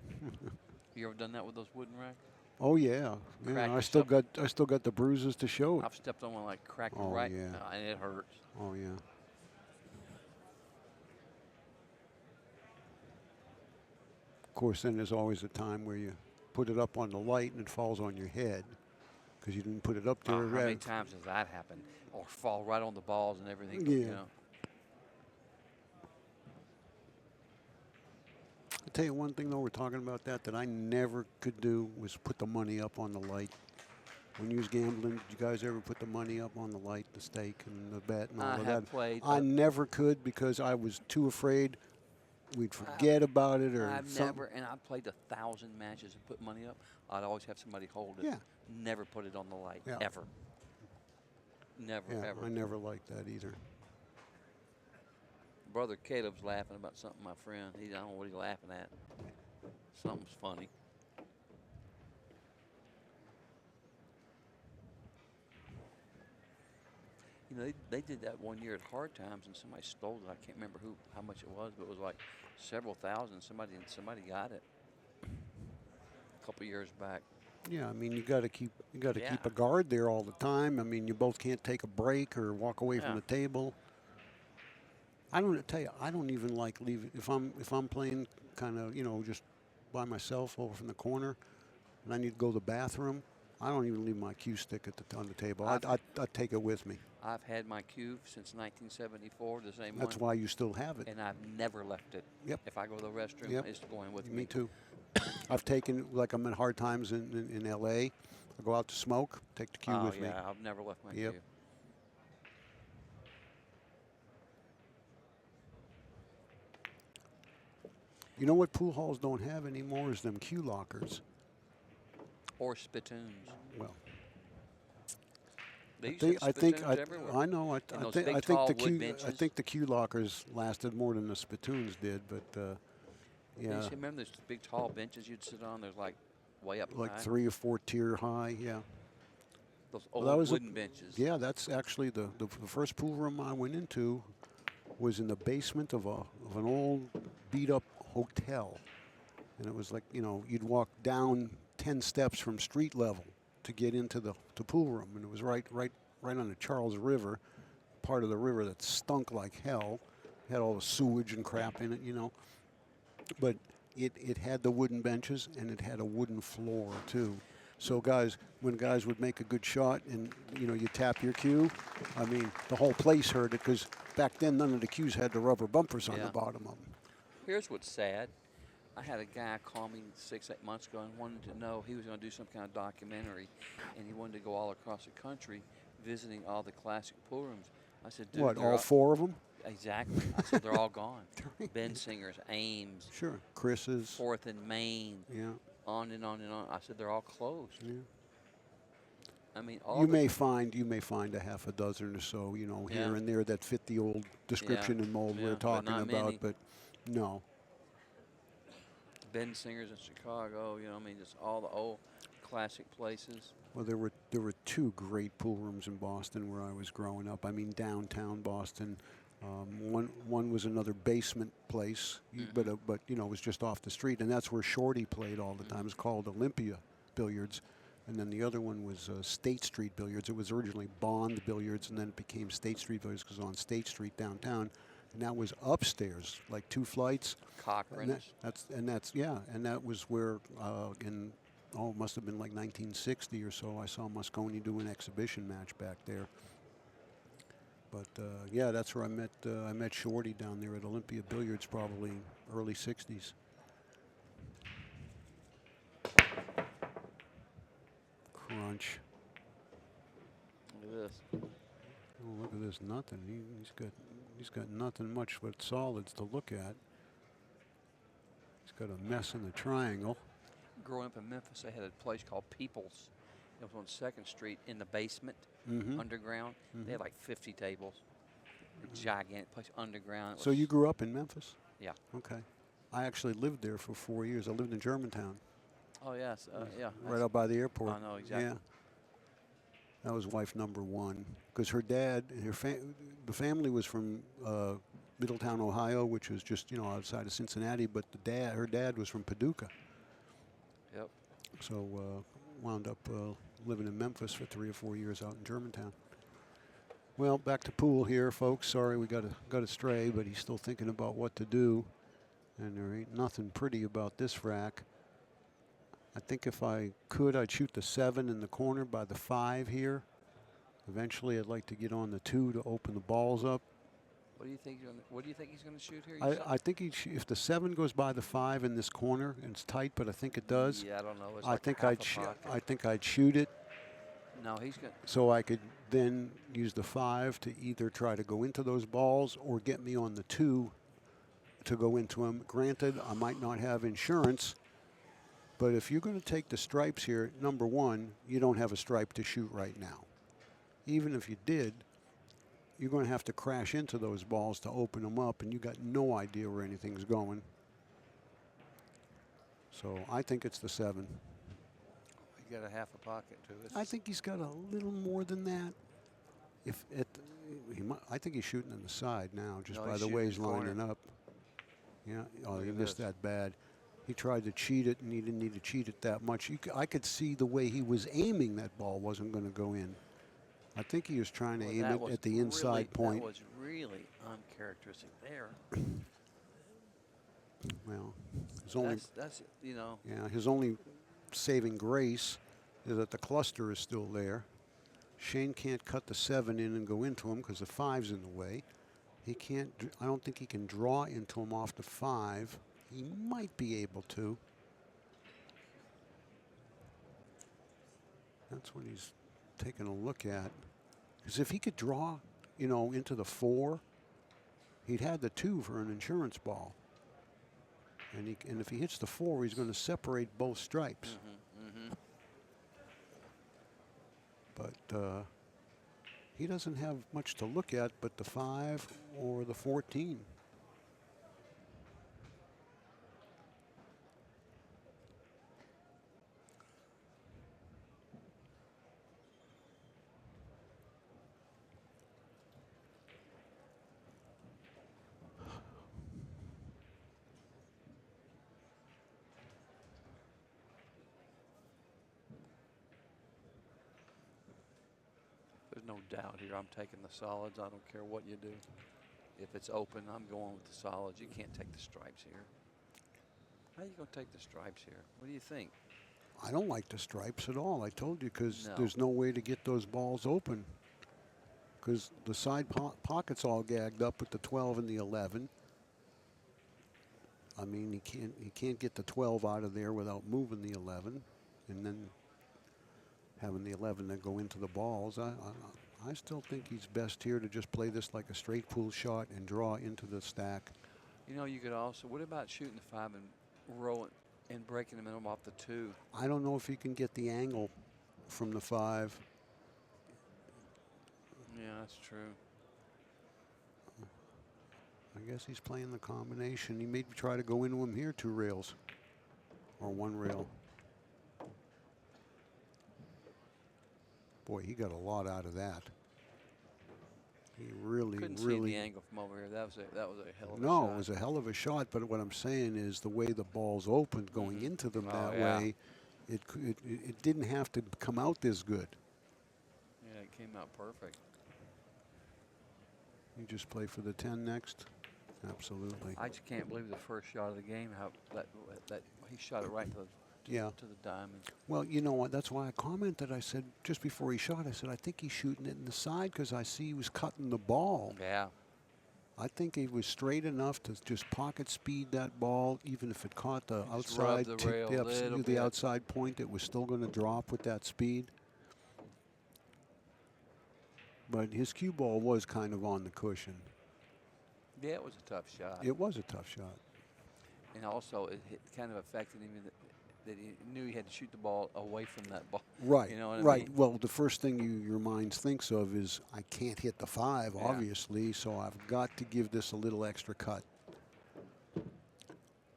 You ever done that with those wooden racks? Oh yeah, I still got the bruises to show it. I've stepped on one like cracked Oh, right, yeah. And it hurts. Oh yeah. Of course, then there's always a time where you put it up on the light and it falls on your head because you didn't put it up there. How many times has that happened? Or fall right on the balls and everything. Yeah. You know? I'll tell you one thing though, we're talking about that I never could do was put the money up on the light. When you was gambling, did you guys ever put the money up on the light, the stake and the bet and all of that? I have played. I never could because I was too afraid we'd forget about it or I've something. never, and I played 1,000 matches and put money up. I'd always have somebody hold it. Yeah. Never put it on the light, Yeah. ever. Never, Yeah, ever. I never liked that either. Brother Caleb's laughing about something, my friend. I don't know what he's laughing at. Something's funny. You know, they did that one year at Hard Times, and somebody stole it. I can't remember how much it was, but it was like several thousand. Somebody got it a couple years back. Yeah, I mean you got to keep a guard there all the time. I mean you both can't take a break or walk away from the table. I don't tell you, I don't even like leaving if I'm playing kind of just by myself over from the corner, and I need to go to the bathroom. I don't even leave my cue stick on the table. I take it with me. I've had my cue since 1974, the same one. That's why you still have it. And I've never left it. Yep. If I go to the restroom, Yep. it's going with me. Me too. I've taken, like I'm at Hard Times in L.A., I go out to smoke, take the cue with me. Yeah, I've never left my Yep. cue. You know what pool halls don't have anymore is them cue lockers. Or spittoons. Well, They used to have spittoons everywhere. I know. And those big, tall wood benches. I think the cue lockers lasted more than the spittoons did, but yeah. You remember those big, tall benches you'd sit on? There's like way up Like high. 3 or 4 tier high, yeah. Those old wooden benches. Yeah, that's actually the first pool room I went into was in the basement of an old beat up hotel, and it was like, you know, you'd walk down 10 steps from street level to get into the pool room, and it was right on the Charles River, part of the river that stunk like hell, had all the sewage and crap in it, you know, but it had the wooden benches and it had a wooden floor too. So when guys would make a good shot and, you know, you tap your cue, I mean, the whole place heard it, because back then none of the cues had the rubber bumpers on the bottom of them. Here's what's sad. I had a guy call me 6-8 months ago and wanted to know, he was going to do some kind of documentary, and he wanted to go all across the country visiting all the classic pool rooms. I said, dude, what, all 4 of them? Exactly. I said, they're all gone. Ben Singer's, Ames. Sure. Chris's. 4th and Main. Yeah. On and on and on. I said, they're all closed. Yeah. I mean, all you may find a half a dozen or so, you know, here and there that fit the old description and mold we're talking about, many. but no. Ben Singer's in Chicago, you know, I mean, just all the old classic places. Well, there were 2 great pool rooms in Boston where I was growing up. I mean, downtown Boston. One was another basement place, but you know, it was just off the street, and that's where Shorty played all the time. It's called Olympia Billiards, and then the other one was State Street Billiards. It was originally Bond Billiards, and then it became State Street Billiards because it was on State Street downtown, and that was upstairs, like 2 flights. Cochran's. And that was where it must have been like 1960 or so. I saw Mosconi do an exhibition match back there. But yeah, that's where I met Shorty down there at Olympia Billiards, probably early 60s. Crunch. Look at this. Oh, look at this, nothing. He's got nothing much but solids to look at. He's got a mess in the triangle. Growing up in Memphis, they had a place called People's. It was on 2nd Street in the basement, underground. They had like 50 tables. A gigantic place underground. So you grew up in Memphis? Yeah. Okay. I actually lived there for 4 years. I lived in Germantown. Oh, yes. Yeah. Right out by the airport. I know, exactly. Yeah. That was wife number 1. Because her dad, the family was from Middletown, Ohio, which was just, you know, outside of Cincinnati. But her dad was from Paducah. Yep. So wound up living in Memphis for 3 or 4 years out in Germantown. Well, back to pool here, folks. Sorry we got astray, but he's still thinking about what to do. And there ain't nothing pretty about this rack. I think if I could, I'd shoot the 7 in the corner by the 5 here. Eventually, I'd like to get on the 2 to open the balls up. What do you think he's going to shoot here? I think if the 7 goes by the 5 in this corner, and it's tight, but I think it does. Yeah, I don't know. It's I like think I'd shoot it. No, he's going. So I could then use the 5 to either try to go into those balls or get me on the 2 to go into them. Granted, I might not have insurance, but if you're going to take the stripes here, number 1, you don't have a stripe to shoot right now. Even if you did, you're going to have to crash into those balls to open them up, and you got no idea where anything's going. So I think it's the 7. He got a half a pocket too. I think he's got a little more than that. I think he's shooting in the side now, just by the way he's lining up. Yeah. Oh, he missed that bad. He tried to cheat it, and he didn't need to cheat it that much. I could see the way he was aiming that ball wasn't going to go in. I think he was trying to aim it at the inside point. That was really uncharacteristic there. Well, his only that's you know. Yeah, his only saving grace is that the cluster is still there. Shane can't cut the 7 in and go into him because the 5's in the way. He can't. I don't think he can draw into him off the 5. He might be able to. That's what he's taking a look at. Because if he could draw, into the 4, he'd had the 2 for an insurance ball. And if he hits the 4, he's going to separate both stripes. But he doesn't have much to look at but the 5 or the 14. There's no doubt here. I'm taking the solids. I don't care what you do. If it's open, I'm going with the solids. You can't take the stripes here. How are you going to take the stripes here? What do you think? I don't like the stripes at all. I told you, because there's no way to get those balls open. Because the side pocket's all gagged up with the 12 and the 11. I mean, he can't get the 12 out of there without moving the 11, and then having the 11 then go into the balls. I still think he's best here to just play this like a straight pool shot and draw into the stack. You could also, what about shooting the 5 and rolling and breaking the minimum off the 2? I don't know if he can get the angle from the 5. Yeah, that's true. I guess he's playing the combination. He may try to go into him here 2 rails or 1 rail. Boy, he got a lot out of that. He really, Couldn't really. see the angle from over here. That was a hell of a shot. No, it was a hell of a shot. But what I'm saying is the way the ball's opened going into them that way, it didn't have to come out this good. Yeah, it came out perfect. You just play for the 10 next? Absolutely. I just can't believe the first shot of the game, how that he shot it right to the diamond. Well, you know what? That's why I commented. I said just before he shot, I said, I think he's shooting it in the side because I see he was cutting the ball. Yeah. I think he was straight enough to just pocket speed that ball, even if it caught the outside the rail a little the bit. outside point. It was still going to drop with that speed. But his cue ball was kind of on the cushion. Yeah, it was a tough shot. It was a tough shot. And also, it kind of affected him that he knew he had to shoot the ball away from that ball. Right. You know what I right. mean? Well, the first thing your mind thinks of is I can't hit the 5, obviously, so I've got to give this a little extra cut.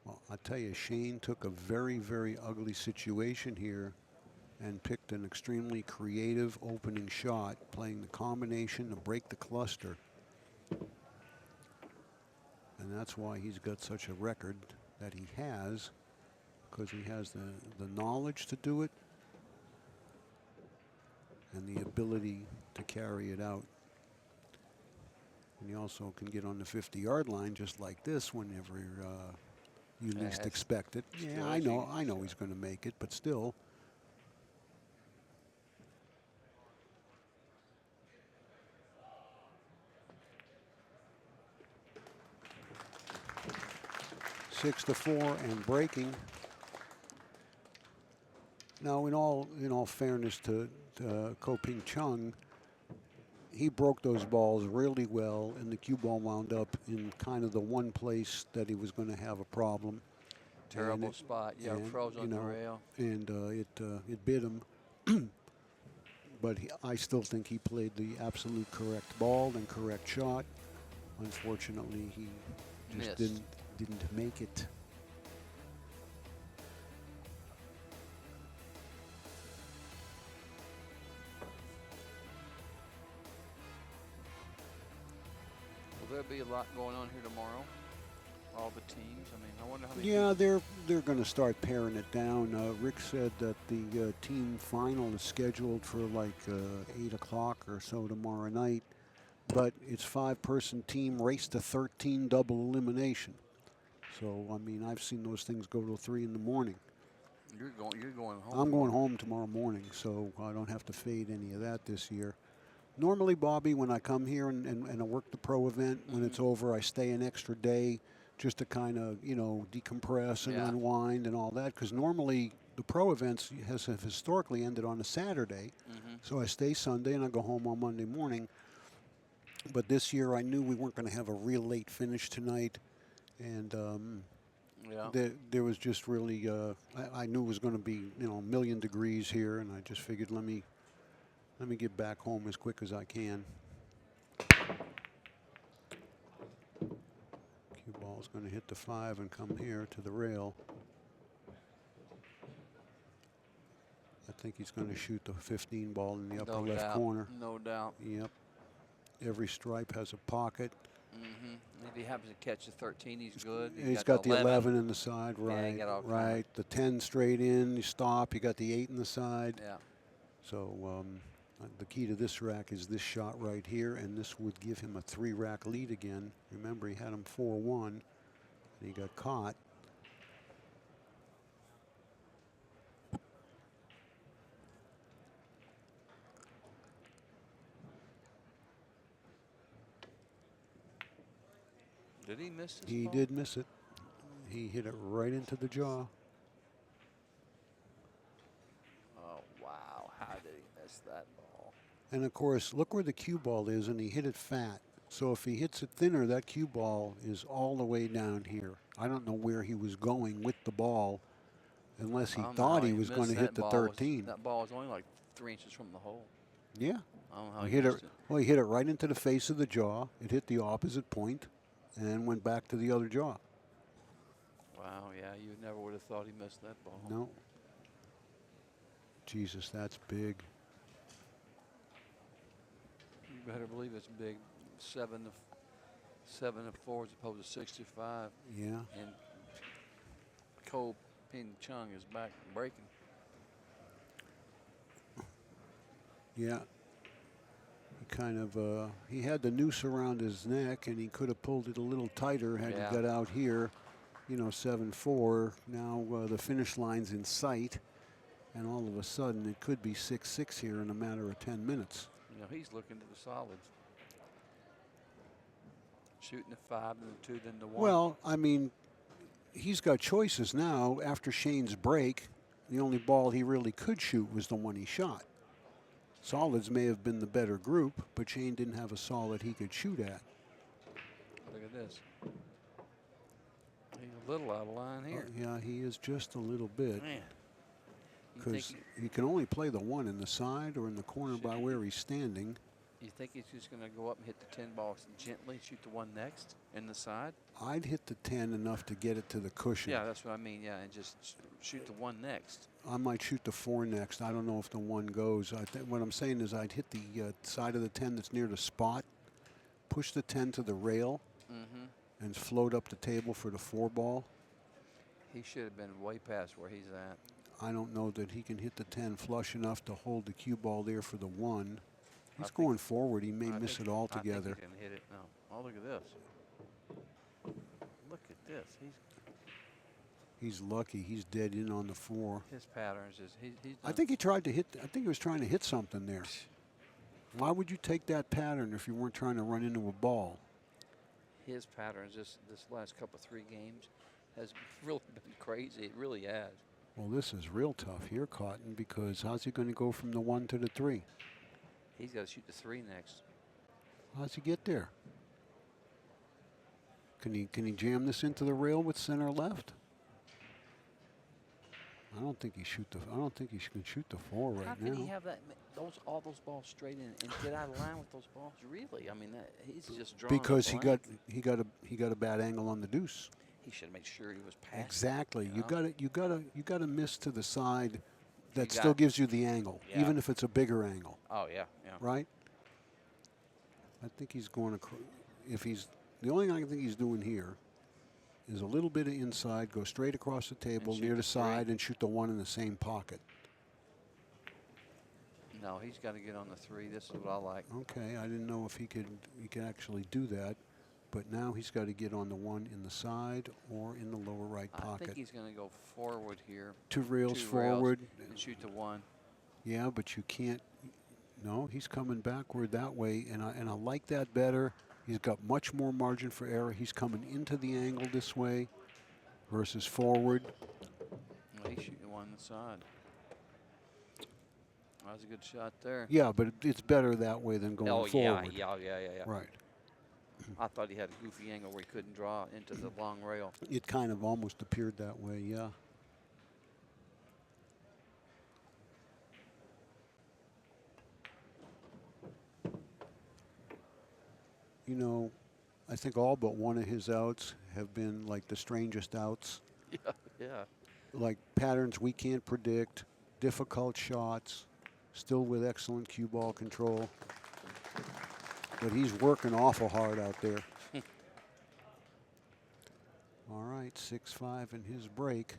Well, I tell you, Shane took a very, very ugly situation here and picked an extremely creative opening shot, playing the combination to break the cluster. And that's why he's got such a record that he has, because he has the knowledge to do it and the ability to carry it out. And he also can get on the 50-yard line just like this whenever you least expect it. Yeah, I know he's going to make it, but still. Six to 4 and breaking. Now, in all fairness to Ko-Ping Chung, he broke those balls really well, and the cue ball wound up in kind of the one place that he was going to have a problem. Terrible spot. Yeah, froze on the rail. And it bit him. But I still think he played the absolute correct ball and correct shot. Unfortunately, he just didn't make it. Will there be a lot going on here tomorrow? All the teams. I mean, I wonder how many. Yeah, they're going to start paring it down. Rick said that the team final is scheduled for like 8 o'clock or so tomorrow night, but it's 5-person team race to 13 double elimination. So I mean, I've seen those things go till 3 in the morning. You're going home. I'm going home tomorrow morning, so I don't have to fade any of that this year. Normally, Bobby, when I come here and I work the pro event, when it's over, I stay an extra day just to kind of, decompress and unwind and all that. Because normally the pro events have historically ended on a Saturday. So I stay Sunday and I go home on Monday morning. But this year I knew we weren't going to have a real late finish tonight. And there was just really, I knew it was going to be, a million degrees here. And I just figured, let me get back home as quick as I can. Cue ball's going to hit the 5 and come here to the rail. I think he's going to shoot the 15 ball in the upper left corner. No doubt. Yep. Every stripe has a pocket. If he happens to catch the 13, he's good. He's got the 11 in the side, right? Yeah, right. The 10 straight in, you stop. You got the 8 in the side. Yeah. So the key to this rack is this shot right here, and this would give him a 3-rack lead again. Remember, he had him 4-1, and he got caught. Did he miss this He ball? did miss it. He hit it right into the jaw. Oh, wow. How did he miss that ball? And, of course, look where the cue ball is, and he hit it fat. So if he hits it thinner, that cue ball is all the way down here. I don't know where he was going with the ball unless he thought he was going to hit the 13. That ball was only like 3 inches from the hole. Yeah. I don't know how He he hit it. missed it. Well, he hit it right into the face of the jaw. It hit the opposite point and went back to the other jaw. Wow, yeah, you never would have thought he missed that ball. No. Jesus, that's big. You better believe it's big. 7 to 4 as opposed to 65. Yeah. And Cole Ping Chung is back breaking. Yeah. He kind of, he had the noose around his neck, and he could have pulled it a little tighter had he got out here. 7-4. Now the finish line's in sight, and all of a sudden it could be 6-6 here in a matter of 10 minutes. He's looking to the solids. Shooting the 5 and the 2, then the 1. Well, I mean, he's got choices now. After Shane's break, the only ball he really could shoot was the one he shot. Solids may have been the better group, but Shane didn't have a solid he could shoot at. Look at this. He's a little out of line here. Yeah, he is just a little bit. Man. Because he can only play the 1 in the side or in the corner by where he's standing. You think he's just going to go up and hit the 10 ball gently, shoot the 1 next in the side? I'd hit the 10 enough to get it to the cushion. Yeah, that's what I mean. Yeah, and just shoot the 1 next. I might shoot the 4 next. I don't know if the 1 goes. What I'm saying is I'd hit the side of the 10 that's near the spot, push the 10 to the rail, and float up the table for the 4 ball. He should have been way past where he's at. I don't know that he can hit the 10 flush enough to hold the cue ball there for the 1. He's going forward. He may miss it altogether. I think he can hit it now. Oh, look at this. Look at this. He's lucky. He's dead in on the 4. His patterns is he's I think he tried to hit. I think he was trying to hit something there. Why would you take that pattern if you weren't trying to run into a ball? His patterns this last couple 3 games has really been crazy. It really has. Well, this is real tough here, Cotton, because how's he going to go from the 1 to the 3? He's got to shoot the 3 next. How's he get there? Can he jam this into the rail with center left? I don't think he can shoot the 4 right now. How can he have all those balls straight in and get out of line with those balls? Really? I mean, he's just drawing. Because he got a bad angle on the deuce. He should have made sure he was past. Exactly. You got to miss to the side that still gives you the angle, even if it's a bigger angle. Oh yeah, yeah. Right. I think he's going to. The only thing I think he's doing here is a little bit of inside, go straight across the table near the side, and shoot the 1 in the same pocket. No, he's got to get on the 3. This is what I like. Okay, I didn't know if he could actually do that. But now he's got to get on the 1 in the side or in the lower right pocket. I think he's going to go forward here. 2 rails forward. And shoot the 1. Yeah, but you can't. No, he's coming backward that way, and I like that better. He's got much more margin for error. He's coming into the angle this way versus forward. Well, he's shooting One side. That was a good shot there. Yeah, but it's better that way than going forward. Yeah. Right. I thought he had a goofy angle where he couldn't draw into the long rail. It kind of almost appeared that way, yeah. You know, I think all but one of his outs have been like the strangest outs. Yeah. Like patterns we can't predict, difficult shots, still with excellent cue ball control. But he's working awful hard out there. All right, 6-5 in his break.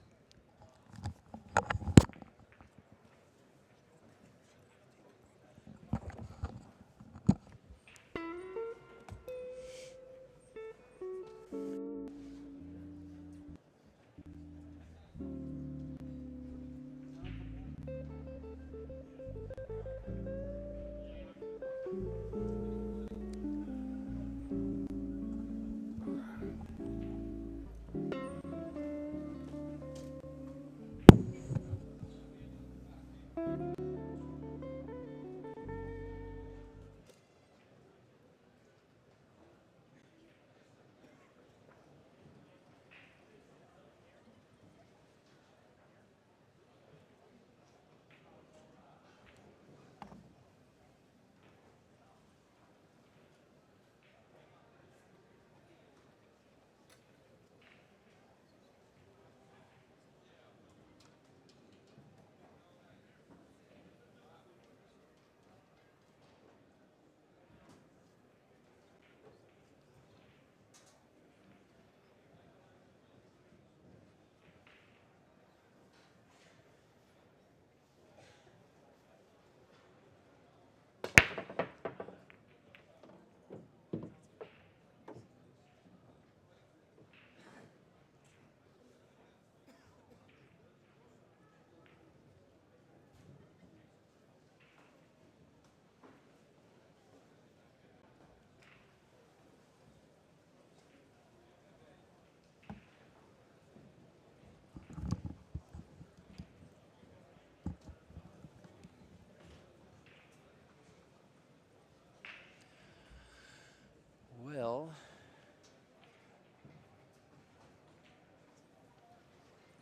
Well,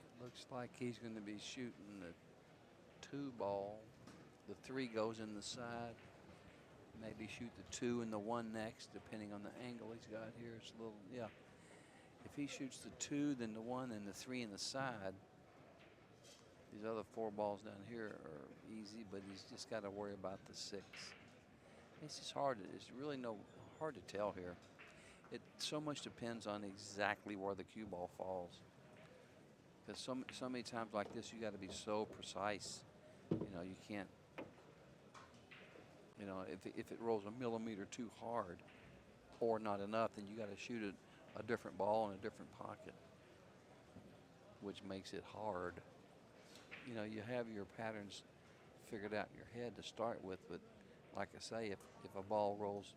it looks like he's going to be shooting the 2 ball. The 3 goes in the side. Maybe shoot the 2 and the 1 next, depending on the angle he's got here. It's a little, yeah. If he shoots the 2, then the 1 and the 3 in the side, these other 4 balls down here are easy, but he's just got to worry about the 6. It's just hard. It's really hard to tell here. It so much depends on exactly where the cue ball falls. Because so many times like this, you got to be so precise. You know, you can't. You know, if it rolls a millimeter too hard or not enough, then you got to shoot a different ball in a different pocket, which makes it hard. You know, you have your patterns figured out in your head to start with, but like I say, if a ball rolls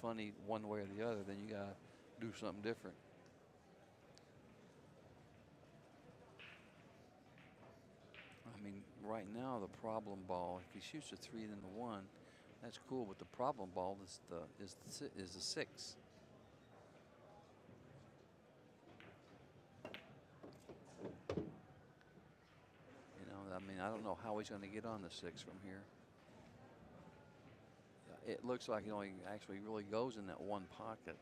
funny one way or the other, then you got to do something different. I mean, right now the problem ball, if he shoots a 3 and then the 1, that's cool. But the problem ball is the 6. You know, I mean, I don't know how he's going to get on the 6 from here. It looks like he only actually really goes in that 1 pocket.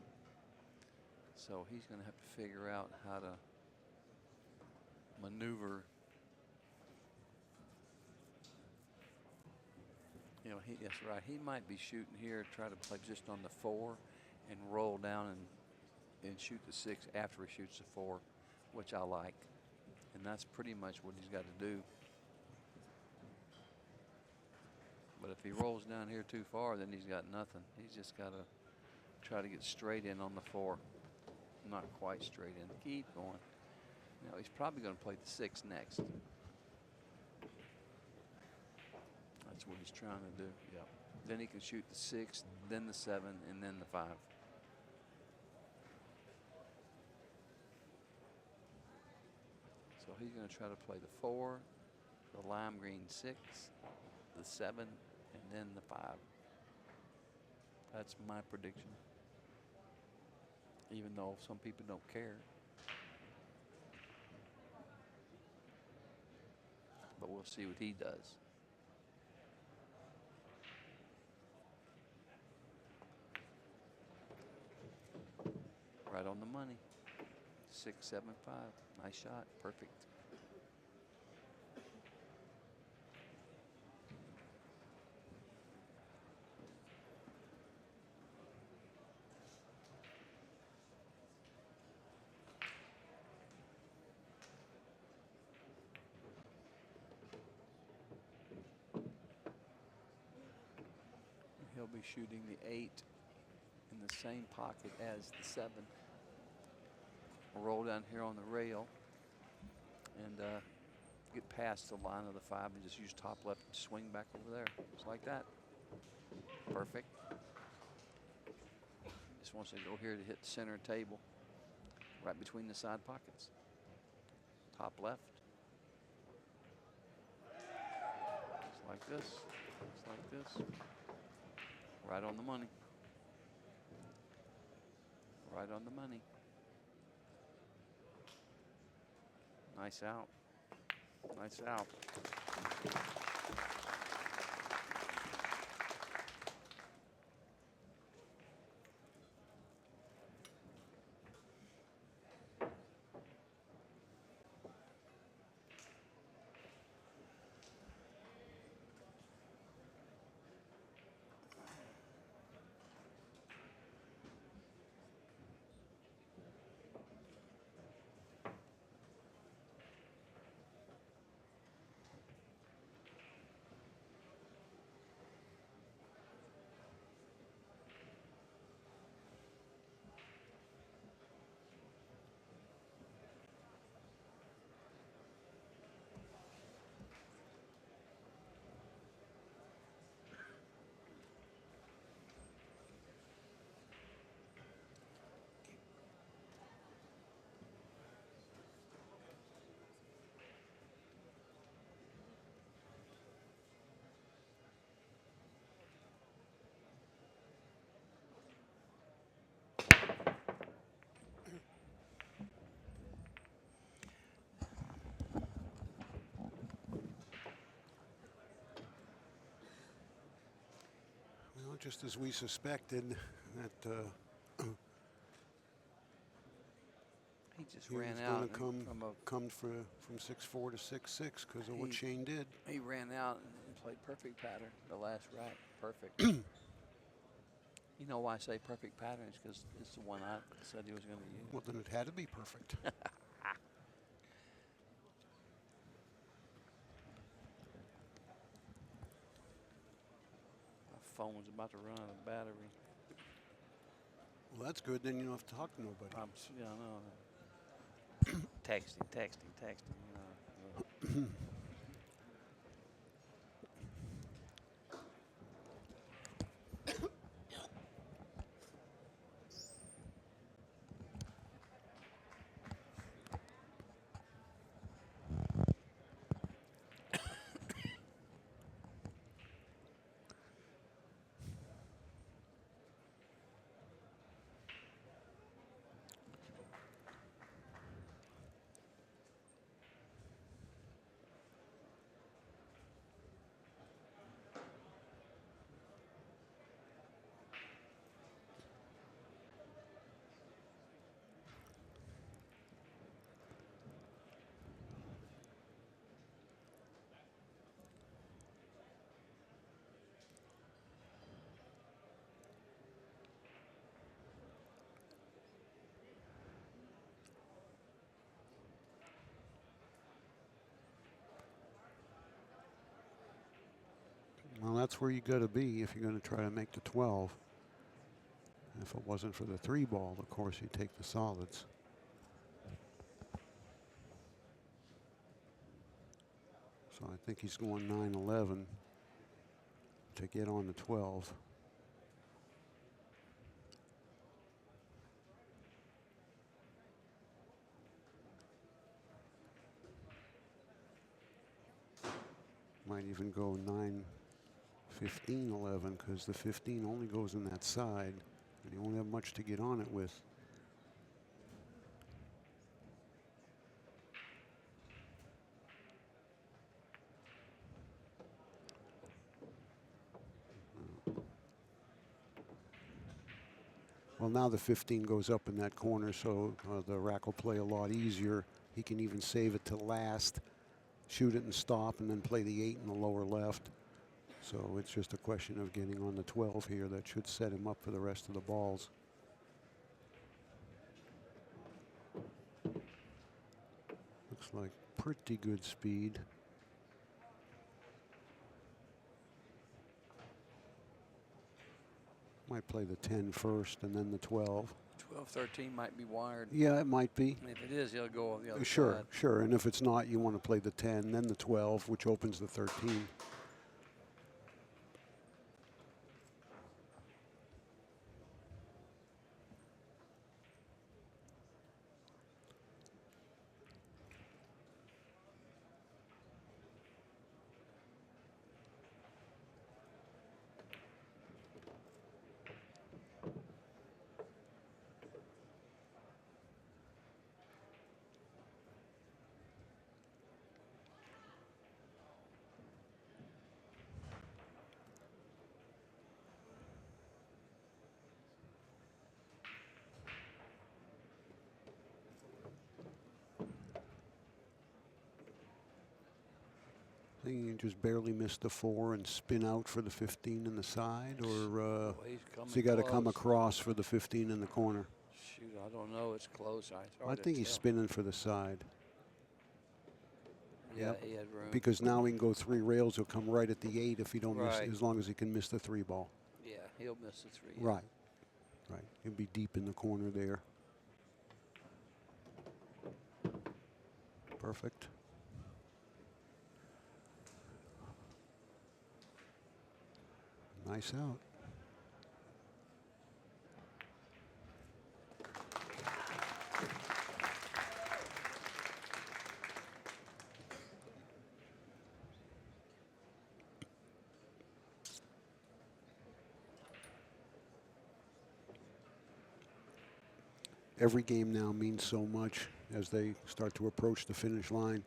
So he's going to have to figure out how to maneuver. You know, that's right. He might be shooting here, try to play just on the 4 and roll down and shoot the 6 after he shoots the 4, which I like. And that's pretty much what he's got to do. But if he rolls down here too far, then he's got nothing. He's just got to try to get straight in on the 4. Not quite straight in. Keep going. Now he's probably going to play the 6 next. That's what he's trying to do. Yeah. Then he can shoot the 6, then the 7, and then the 5. So he's going to try to play the 4, the lime green 6, the 7, and then the 5. That's my prediction. Even though some people don't care. But we'll see what he does. Right on the money. 6, 7, 5. Nice shot. Perfect. He'll be shooting the 8 in the same pocket as the 7. We'll roll down here on the rail and get past the line of the 5 and just use top left and swing back over there. Just like that. Perfect. Just wants to go here to hit the center table. Right between the side pockets. Top left. Just like this. Just like this. Right on the money. Right on the money. Nice out. Nice out. Well, just as we suspected, that He just he ran was out going to from a come from 6-4 to 6-6 because of what Shane did. He ran out and played perfect pattern. The last rack, perfect. You know why I say perfect pattern is because it's the one I said he was going to use. Well, then it had to be perfect. My phone's about to run out of battery. Well, that's good. Then you don't have to talk to nobody. Yeah, I know. texting. You know. Well, that's where you got to be if you're going to try to make the 12. If it wasn't for the 3 ball, of course, you take the solids. So I think he's going 9-11 to get on the 12. Might even go 9, 15, 11, because the 15 only goes in that side, and you won't have much to get on it with. Well, now the 15 goes up in that corner, so the rack will play a lot easier. He can even save it to last, shoot it and stop, and then play the 8 in the lower left. So it's just a question of getting on the 12 here. That should set him up for the rest of the balls. Looks like pretty good speed. Might play the 10 first and then the 12. 12, 13 might be wired. Yeah, it might be. And if it is, he'll go on the other Sure, side. sure. And if it's not, you want to play the 10, then the 12, which opens the 13. I think you just barely missed the 4 and spin out for the 15 in the side, or so you got to come across for the 15 in the corner. Shoot, I don't know. It's close. I think he's spinning for the side. Yeah, Yep. he had room. Because now he can go 3 rails. He'll come right at the 8 if he don't miss, Right. as long as he can miss the 3 ball. Yeah, he'll miss the 3. Right, right. He'll be deep in the corner there. Perfect. Nice out. Every game now means so much as they start to approach the finish line.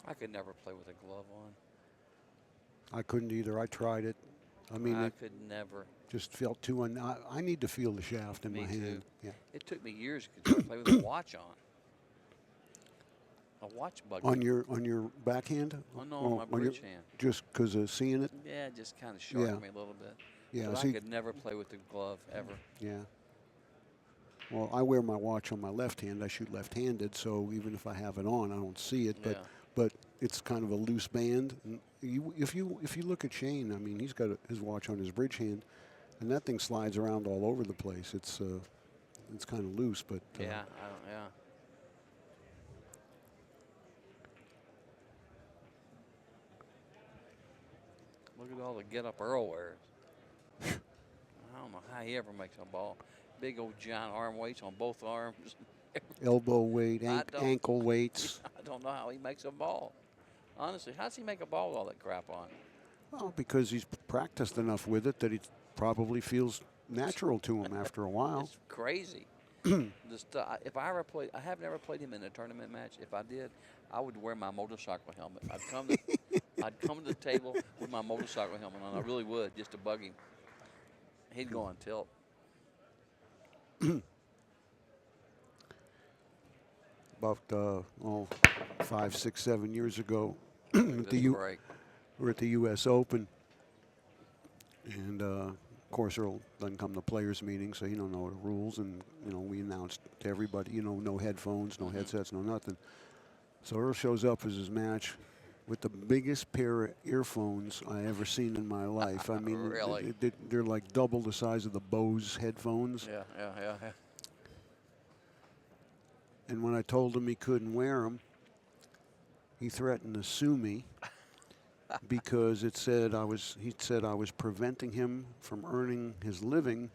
I could never play with a glove on. I couldn't either. I tried it. I mean, I it could never. just felt too I need to feel the shaft in Me my too. hand. Yeah. It took me years to play with a watch on. A watch bug. On your backhand? Oh, no, on my bridge hand. Just because of seeing it? Yeah, it just kind of shocked Yeah. me a little bit. Yeah. But See, I could never play with the glove ever. yeah. Well, I wear my watch on my left hand. I shoot left-handed, so even if I have it on, I don't see it. Yeah. But it's kind of a loose band. And if you look at Shane, I mean, he's got his watch on his bridge hand, and that thing slides around all over the place. It's kind of loose, but Yeah, I don't. Yeah. Look at all the get up Earl wears. I don't know how he ever makes a ball. Big old giant arm weights on both arms. elbow weight, I don't- ankle weights. I don't know how he makes a ball. Honestly, how does he make a ball with all that crap on? Well, because he's practiced enough with it that he probably feels natural to him after a while. It's crazy. If I ever played, I have never played him in a tournament match. If I did, I would wear my motorcycle helmet. I'd come to the table with my motorcycle helmet on. I really would, just to bug him. He'd go on tilt. About 5, 6, 7 years ago, This break. we're at the U.S. Open, and of course Earl doesn't come to players' meetings, so he don't know the rules. And we announced to everybody, no headphones, no headsets, no nothing. So Earl shows up as his match with the biggest pair of earphones I ever seen in my life. I mean, Really? they're like double the size of the Bose headphones. Yeah. And when I told him he couldn't wear them, he threatened to sue me because he said I was preventing him from earning his living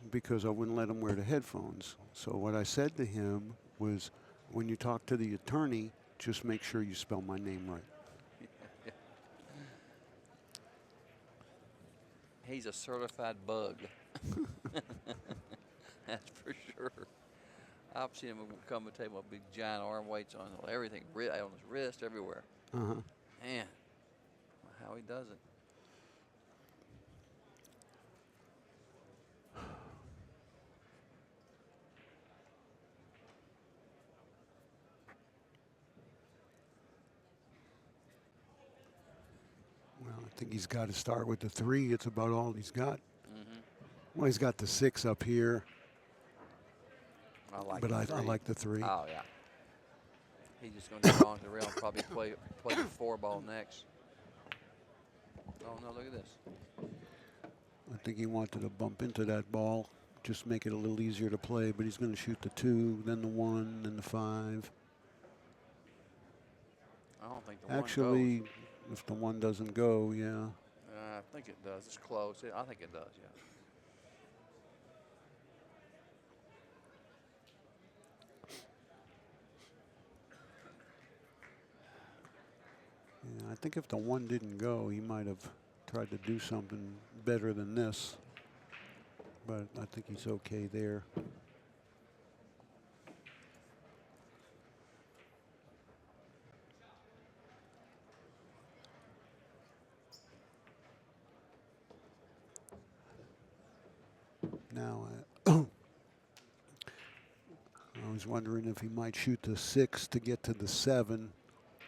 because I wouldn't let him wear the headphones. So what I said to him was, when you talk to the attorney, Just make sure you spell my name right. He's a certified bug. That's for sure. I've seen him come and take with big giant arm weights on everything, on his wrist, everywhere. Uh-huh. Man, how he does it. Well, I think he's got to start with the 3. It's about all he's got. Mm-hmm. Well, he's got the 6 up here. I like the 3. Oh, yeah. He's just going to get on the rail and probably play the 4 ball next. Oh, no, look at this. I think he wanted to bump into that ball, just make it a little easier to play, but he's going to shoot the 2, then the 1, then the 5. I don't think the Actually, 1 goes. if the 1 doesn't go, yeah. I think it does. It's close. I think it does, yeah. Yeah, I think if the 1 didn't go, he might have tried to do something better than this. But I think he's okay there. Now, I was wondering if he might shoot the 6 to get to the 7,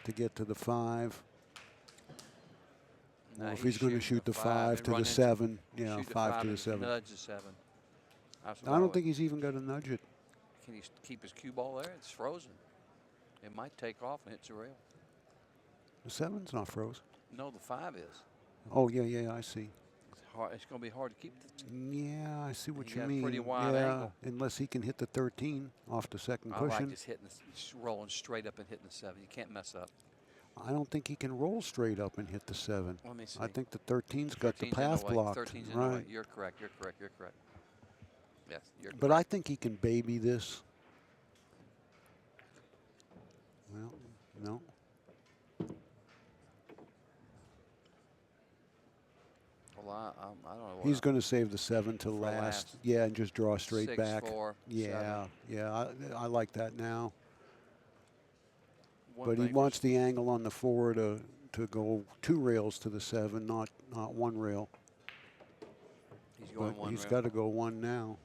to get to the 5. No, Or if he's going to shoot the 5 to run the into- 7, yeah, shoot the 5 to the and 7. Nudge the 7. That's what I don't think he's even got to nudge it. Can he keep his cue ball there? It's frozen. It might take off and hit the rail. The 7's not frozen. No, the 5 is. Oh, yeah, I see. It's going to be hard to keep. Yeah, I see what He you got mean. pretty wide yeah, angle. unless he can hit the 13 off the second I cushion. like just rolling straight up and hitting the 7. You can't mess up. I don't think he can roll straight up and hit the 7. Let me see. I think the 13's got the 13's in path way. blocked. 13's in the right. way. You're correct. You're correct. You're correct. Yes, you're But correct. I think he can baby this. Well, no. Well, I don't know. He's going to save the 7 to For last. last. Yeah, and just draw straight 6, back. 4, Yeah, 7. yeah, I like that now. One But he thing wants the angle on the 4 to go 2 rails to the 7, not 1 rail. He's going But 1 he's rail. got to go 1 now.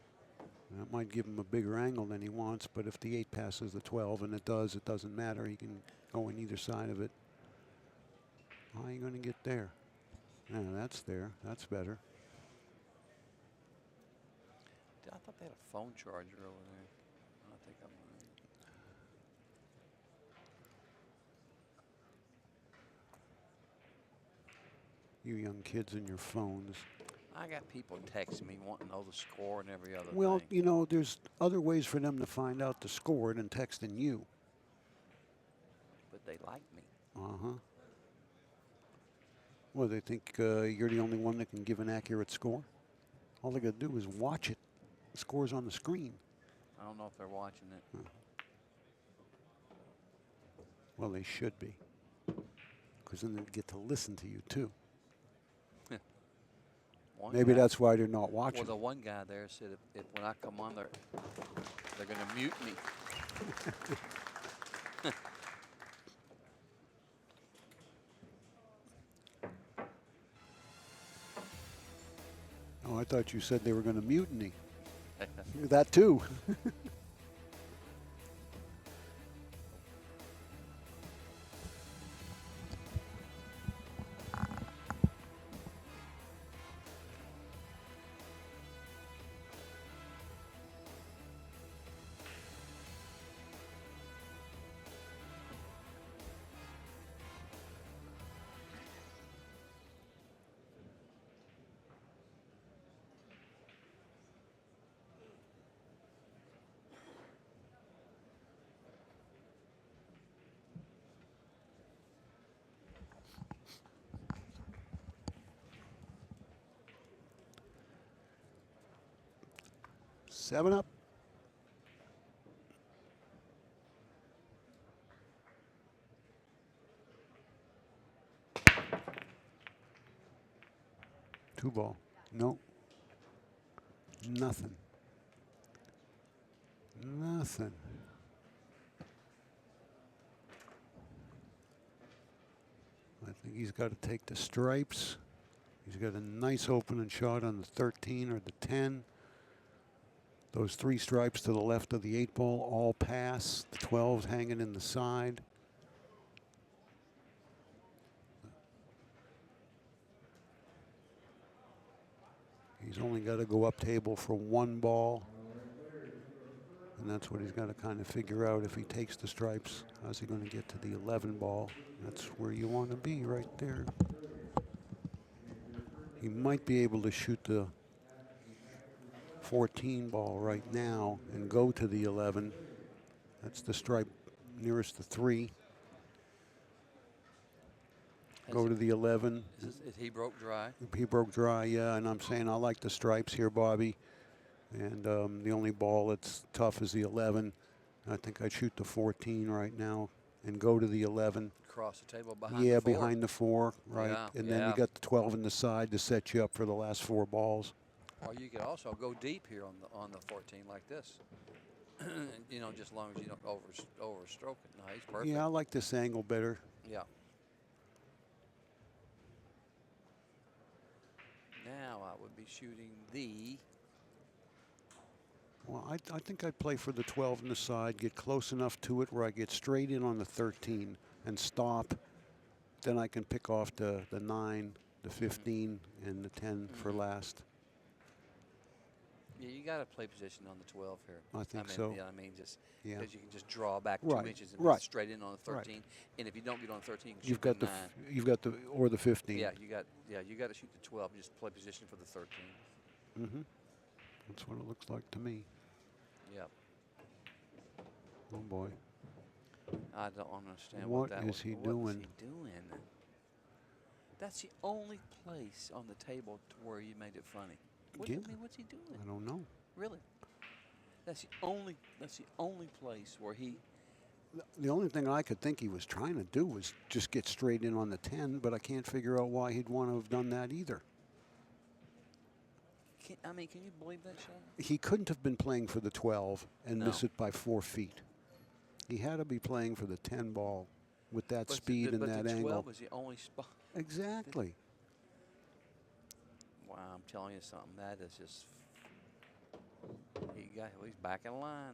That might give him a bigger angle than he wants, but if the 8 passes the 12, and it doesn't matter. He can go on either side of it. How are you going to get there? Yeah, that's there. That's better. I thought they had a phone charger over there. I think I'm right. You young kids and your phones. I got people texting me wanting to know the score and every other Well, thing. you know, there's other ways for them to find out the score than texting you. But they like me. Uh-huh. Well, they think you're the only one that can give an accurate score. All they got to do is watch it. The score's on the screen. I don't know if they're watching it. Well, they should be. Because then they get to listen to you, too. Maybe that's why they're not watching. Well, the one guy there said if when I come on, they're going to mute me. Oh, I thought you said they were going to mutiny. That, too. Seven up. 2 ball. No. Nothing. Nothing. I think he's got to take the stripes. He's got a nice opening shot on the 13 or the 10. Those 3 stripes to the left of the 8 ball all pass. The 12's hanging in the side. He's only got to go up table for 1 ball. And that's what he's got to kind of figure out. If he takes the stripes, how's he going to get to the 11 ball? That's where you want to be, right there. He might be able to shoot the 14 ball right now and go to the 11. That's the stripe nearest the 3. Go to the 11. He broke dry. He broke dry, yeah, and I'm saying I like the stripes here, Bobby. And the only ball that's tough is the 11. I think I'd shoot the 14 right now and go to the 11. Across the table behind Yeah, the 4. behind the 4, right. Yeah, and then you got the 12 in the side to set you up for the last 4 balls. Or you could also go deep here on the 14 like this. You know, just as long as you don't overstroke it. No, he's perfect. Yeah, I like this angle better. Yeah. Now I would be shooting the... Well, I think I'd play for the 12 in the side, get close enough to it where I get straight in on the 13 and stop. Then I can pick off the 9, the 15, and the 10 for last. Yeah, you got to play position on the 12 here. I think so. Yeah, I mean, just Yeah. because you can just draw back 2 Right, inches and right. straight in on the 13. Right. And if you don't get on the 13, you can You've shoot got the the 9. you've got the or the 15. Yeah, you got to shoot the 12 and just play position for the 13. Mm-hmm. That's what it looks like to me. Yeah. Oh boy. I don't understand What that is was. he What doing? is he doing? That's the only place on the table to where you made it funny. What, Yeah. I mean, what's he doing? I don't know. Really? That's the only place where he... The only thing I could think he was trying to do was just get straight in on the 10, but I can't figure out why he'd want to have done that either. Can you believe that, Sean? He couldn't have been playing for the 12 and No. miss it by 4 feet. He had to be playing for the 10 ball with that speed and that the 12 angle. was the only spot. Exactly. Wow, I'm telling you something. That is just... He's back in line.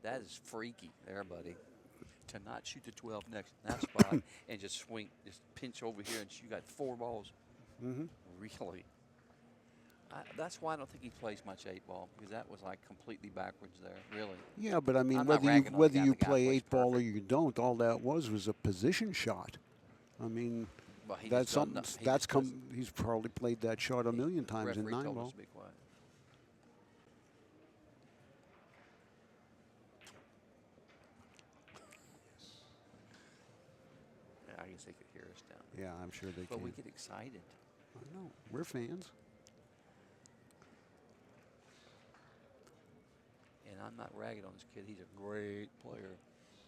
That is freaky there, buddy. To not shoot the 12 next in that spot and just swing, just pinch over here and you got 4 balls. Mm-hmm. Really? That's why I don't think he plays much 8 ball, because that was like completely backwards there, really. Yeah, but I mean, I'm not ragging on the whether guy. you The guy play plays 8 ball or perfect. you don't, all that was a position shot. I mean, Well, he that's just doesn't something. know- he That's just doesn't- He's probably played that shot a million times in referee 9 told us ball. to be quiet. Yeah, I guess they could hear us down there. Yeah, I'm sure they But can. we get excited. I know. We're fans. And I'm not ragging on this kid. He's a great player.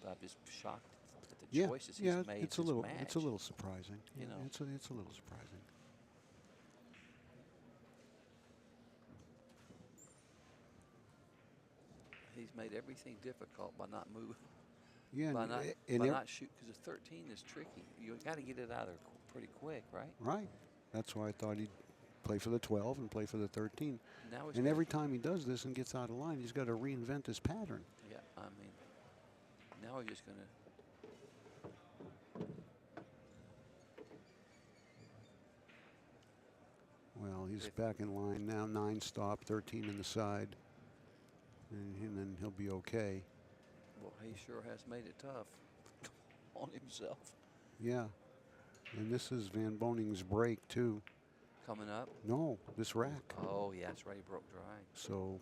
But I'm just shocked at the Yeah, choices yeah. he's made It's a this little. match. It's a little surprising. You Yeah, know. it's a little surprising. He's made everything difficult by not moving. Yeah, by and, not, and by ev- not shoot, because the 13 is tricky. You got to get it out of there pretty quick, right? right. That's why I thought he'd play for the 12 and play for the 13. Now he's And got- every time he does this and gets out of line, he's got to reinvent his pattern. Yeah, I mean, now we're just going to. Well, he's back in line now. 9 stop, 13 in the side, and then he'll be okay. Well, he sure has made it tough on himself. Yeah, and this is Van Boning's break too. Coming up. No, this rack. Oh, yeah, that's right. He broke dry. So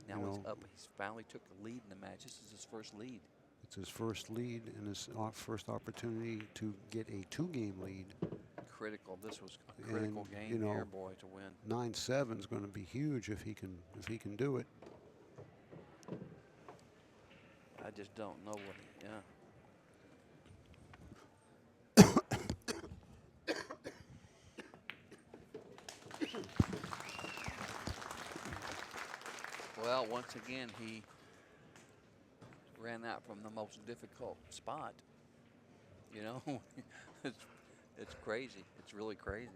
Now you he's know, up. He's finally took the lead in the match. This is his first lead. it's his first lead and his first opportunity to get a 2-game lead. Critical. This was a critical And, game you know, here, boy, to win. 9-7 is going to be huge if he can do it. I just don't know what. Yeah. Well, once again, he ran out from the most difficult spot. You know, it's crazy. It's really crazy.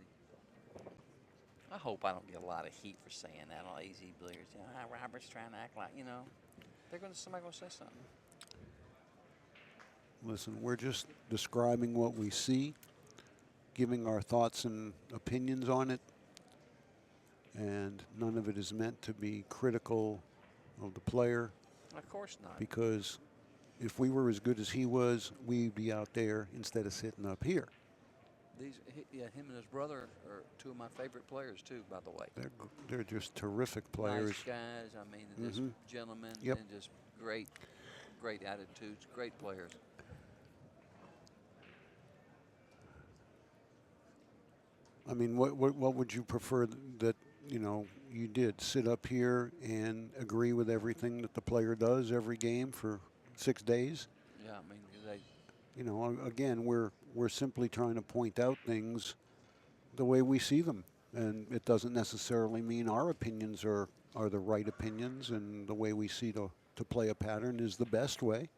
I hope I don't get a lot of heat for saying that on AZ Billiards. You know, Robert's trying to act like, you know, somebody gonna say something. Listen, we're just describing what we see, giving our thoughts and opinions on it, and none of it is meant to be critical of the player. Of course not. Because if we were as good as he was, we'd be out there instead of sitting up here. Him and his brother are two of my favorite players too, by the way. They're just terrific players. Nice guys. I mean, just gentlemen Yep. and just great attitudes, great players. I mean, what would you prefer that, you know, you did? Sit up here and agree with everything that the player does every game for 6 days? Yeah, I mean, they. You know, again, we're simply trying to point out things the way we see them, and it doesn't necessarily mean our opinions are the right opinions, and the way we see to play a pattern is the best way.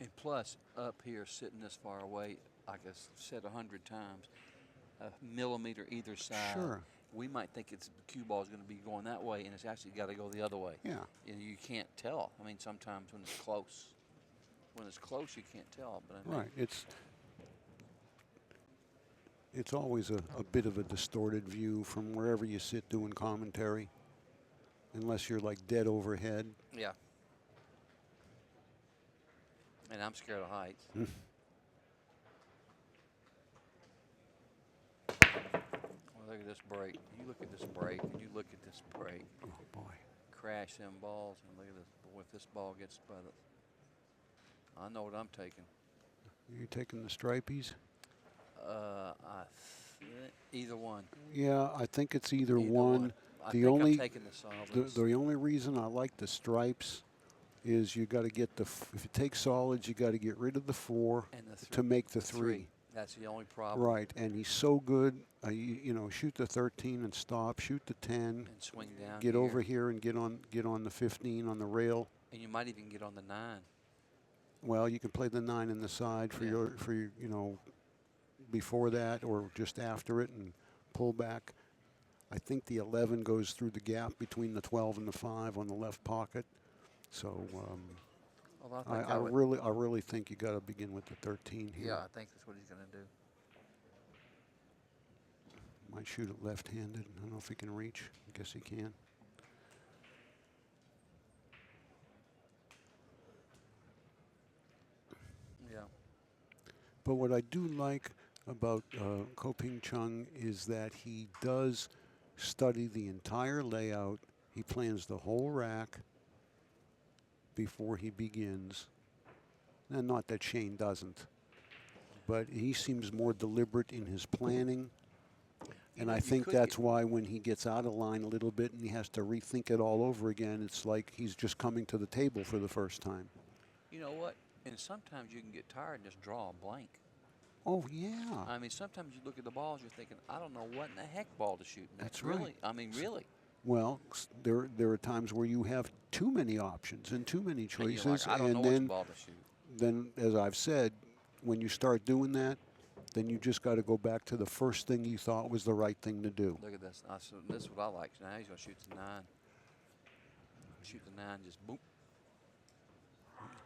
And plus, up here, sitting this far away, like I said 100 times, a millimeter either side. Sure. We might think the cue ball is going to be going that way, and it's actually got to go the other way. Yeah. And you can't tell. I mean, sometimes when it's close. When it's close, you can't tell. But I mean, Right. It's always a bit of a distorted view from wherever you sit doing commentary, unless you're like dead overhead. Yeah. And I'm scared of heights. Well, look at this break. You look at this break, and you look at this break. Oh, boy. Crash them balls, and look at this. Boy, if this ball gets by the... I know what I'm taking. Are you taking the stripies? Either one. Yeah, I think it's either Either one. I The think only I'm taking the solids. the only reason I like the stripes is you got to get if you take solids, you got to get rid of the 4 And the to make the 3. That's the only problem. Right, and he's so good. You know, shoot the 13 and stop. Shoot the 10. And swing down. Get over here and get on the 15 on the rail. And you might even get on the 9. Well, you can play the 9 in the side for your you know, before that or just after it and pull back. I think the 11 goes through the gap between the 12 and the 5 on the left pocket. So Well, I really think you got to begin with the 13 here. Yeah, I think that's what he's going to do. Might shoot it left-handed. I don't know if he can reach. I guess he can. Yeah. But what I do like about Koping Chung is that he does study the entire layout. He plans the whole rack before he begins. And not that Shane doesn't, but he seems more deliberate in his planning. And I think that's why when he gets out of line a little bit and he has to rethink it all over again, it's like he's just coming to the table for the first time. You know what? And sometimes you can get tired and just draw a blank. Oh, yeah. I mean, sometimes you look at the balls, you're thinking, I don't know what in the heck ball to shoot. That's really, right. I mean, really. Well, there are times where you have too many options and too many choices. And you're like, I don't know which ball to shoot. Then, as I've said, when you start doing that, then you just got to go back to the first thing you thought was the right thing to do. Look at this. This is what I like. Now he's going to shoot the 9. Shoot the 9, just boom.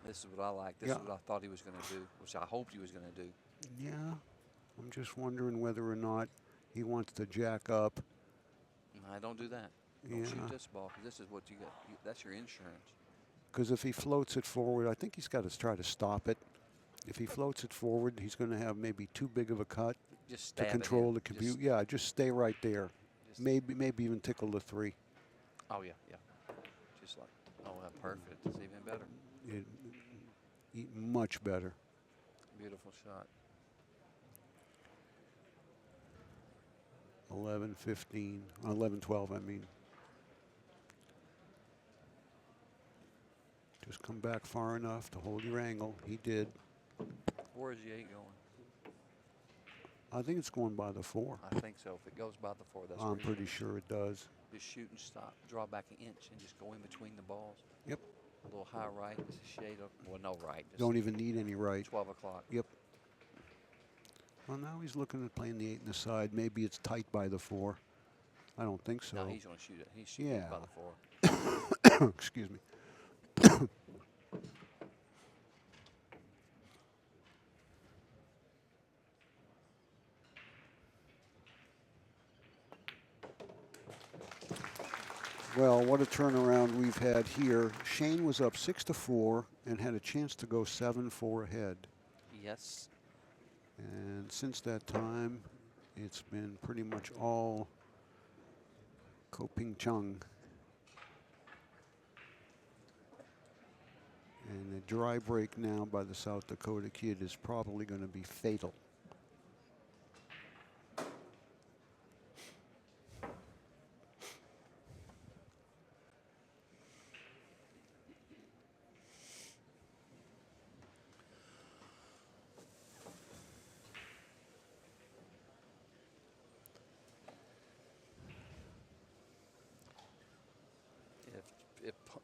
This is what I like. This is what I thought he was going to do, which I hoped he was going to do. Yeah. I'm just wondering whether or not he wants to jack up. No, don't do that. Don't shoot this ball, because this is what you got. That's your insurance. Because if he floats it forward, I think he's got to try to stop it. If he floats it forward, he's going to have maybe too big of a cut Just to control the compute. Yeah, just stay right there. Maybe even tickle the 3. Oh, yeah. Just like, perfect. It's even better. Much better. Beautiful shot. 11, 15, 11, 12, I mean. Just come back far enough to hold your angle. He did. Where is the 8 going? I think it's going by the 4. I think so. If it goes by the 4, that's I'm pretty sure it does. Just shoot and stop. Draw back an inch and just go in between the balls. Yep. A little high right, just a shade of, well, no right. Just Don't even need any right. 12 o'clock. Yep. Well, now he's looking at playing the 8 in the side. Maybe it's tight by the 4. I don't think so. No, he's going to shoot it. He's shooting Yeah. by the 4. Excuse me. Well, what a turnaround we've had here. Shane was up 6-4 and had a chance to go 7-4 ahead. Yes. And since that time, it's been pretty much all Chung. And the dry break now by the South Dakota kid is probably going to be fatal.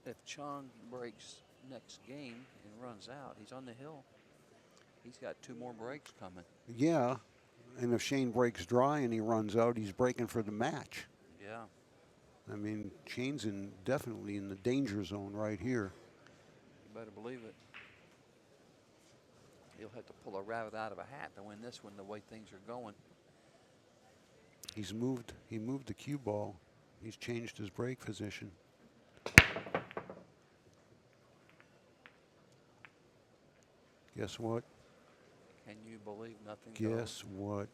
If Chung breaks next game and runs out, he's on the hill. He's got 2 more breaks coming. Yeah, and if Shane breaks dry and he runs out, he's breaking for the match. Yeah. I mean, Shane's definitely in the danger zone right here. You better believe it. He'll have to pull a rabbit out of a hat to win this one the way things are going. He moved the cue ball. He's changed his break position. Guess what? Can you believe nothing Guess goes? what?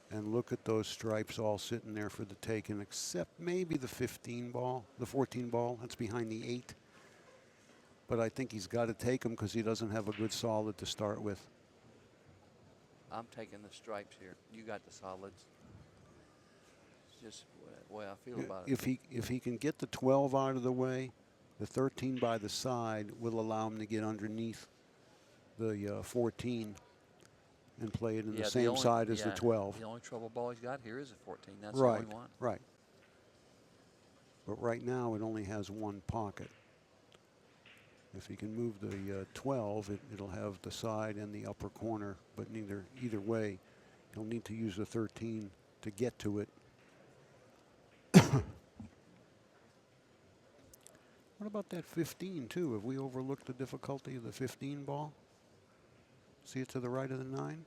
And look at those stripes all sitting there for the taking, except maybe the 15 ball, the 14 ball. That's behind the 8. But I think he's got to take them because he doesn't have a good solid to start with. I'm taking the stripes here. You got the solids. It's just the way I feel about it. If he can get the 12 out of the way, the 13 by the side will allow him to get underneath the 14 and play it in the same side as the 12. The only trouble ball he's got here is a 14. That's Right, the only one. right. But right now it only has one pocket. If he can move the 12, it'll have the side and the upper corner, but either way, he'll need to use the 13 to get to it. What about that 15 too? Have we overlooked the difficulty of the 15 ball? See it to the right of the 9?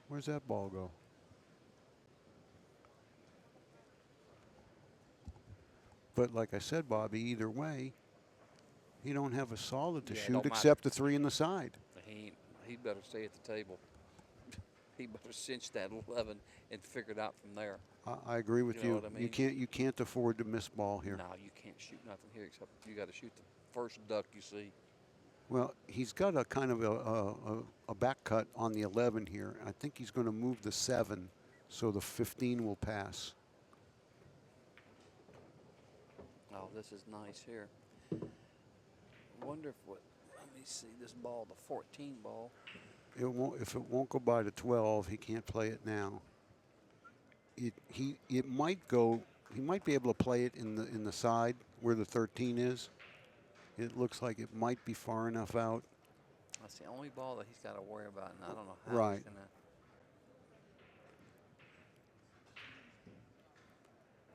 Where's that ball go? But like I said, Bobby, either way, he don't have a solid to shoot except the 3 in the side. He better stay at the table. He better cinch that 11 and figure it out from there. I agree with you. Know what I mean? You can't afford to miss ball here. No, you can't shoot nothing here except you got to shoot the first duck you see. Well, he's got a kind of a back cut on the 11 here. I think he's going to move the 7 so the 15 will pass. Oh, this is nice here. Wonder let me see this ball, the 14 ball. If it won't go by the 12, he can't play it now. It might go. He might be able to play it in the side where the 13 is. It looks like it might be far enough out. That's the only ball that he's got to worry about, and I don't know how he's gonna.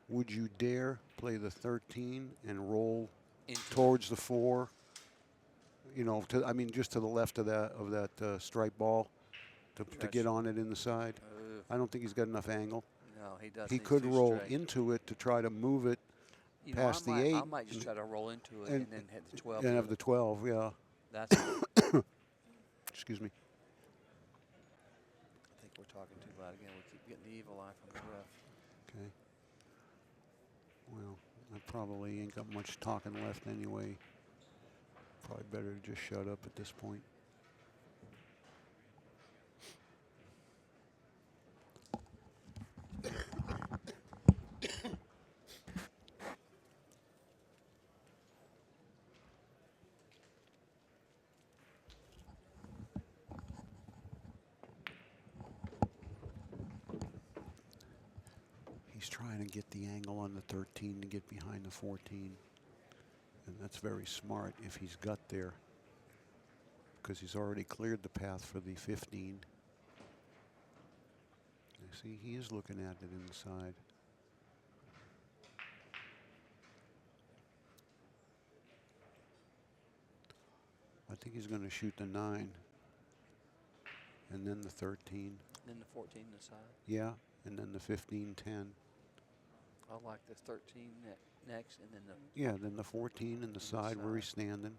Would you dare play the 13 and roll towards the 4? You know, just to the left of that stripe ball to get on it in the side. I don't think he's got enough angle. No, he doesn't. He could roll into it to try to move it past the 8. I might just try to roll into it and then hit the 12. And have the 12, yeah. That's. Excuse me. I think we're talking too loud again. We keep getting the evil eye from the ref. Okay. Well, I probably ain't got much talking left anyway. Probably better to just shut up at this point. He's trying to get the angle on the 13 to get behind the 14. And that's very smart if he's got there, because he's already cleared the path for the 15. You see, he is looking at it inside. I think he's going to shoot the 9 and then the 13. Then the 14 aside. Yeah, and then the 15, 10. I like the 13 next, and then the. Yeah, then the 14 and the side where he's standing,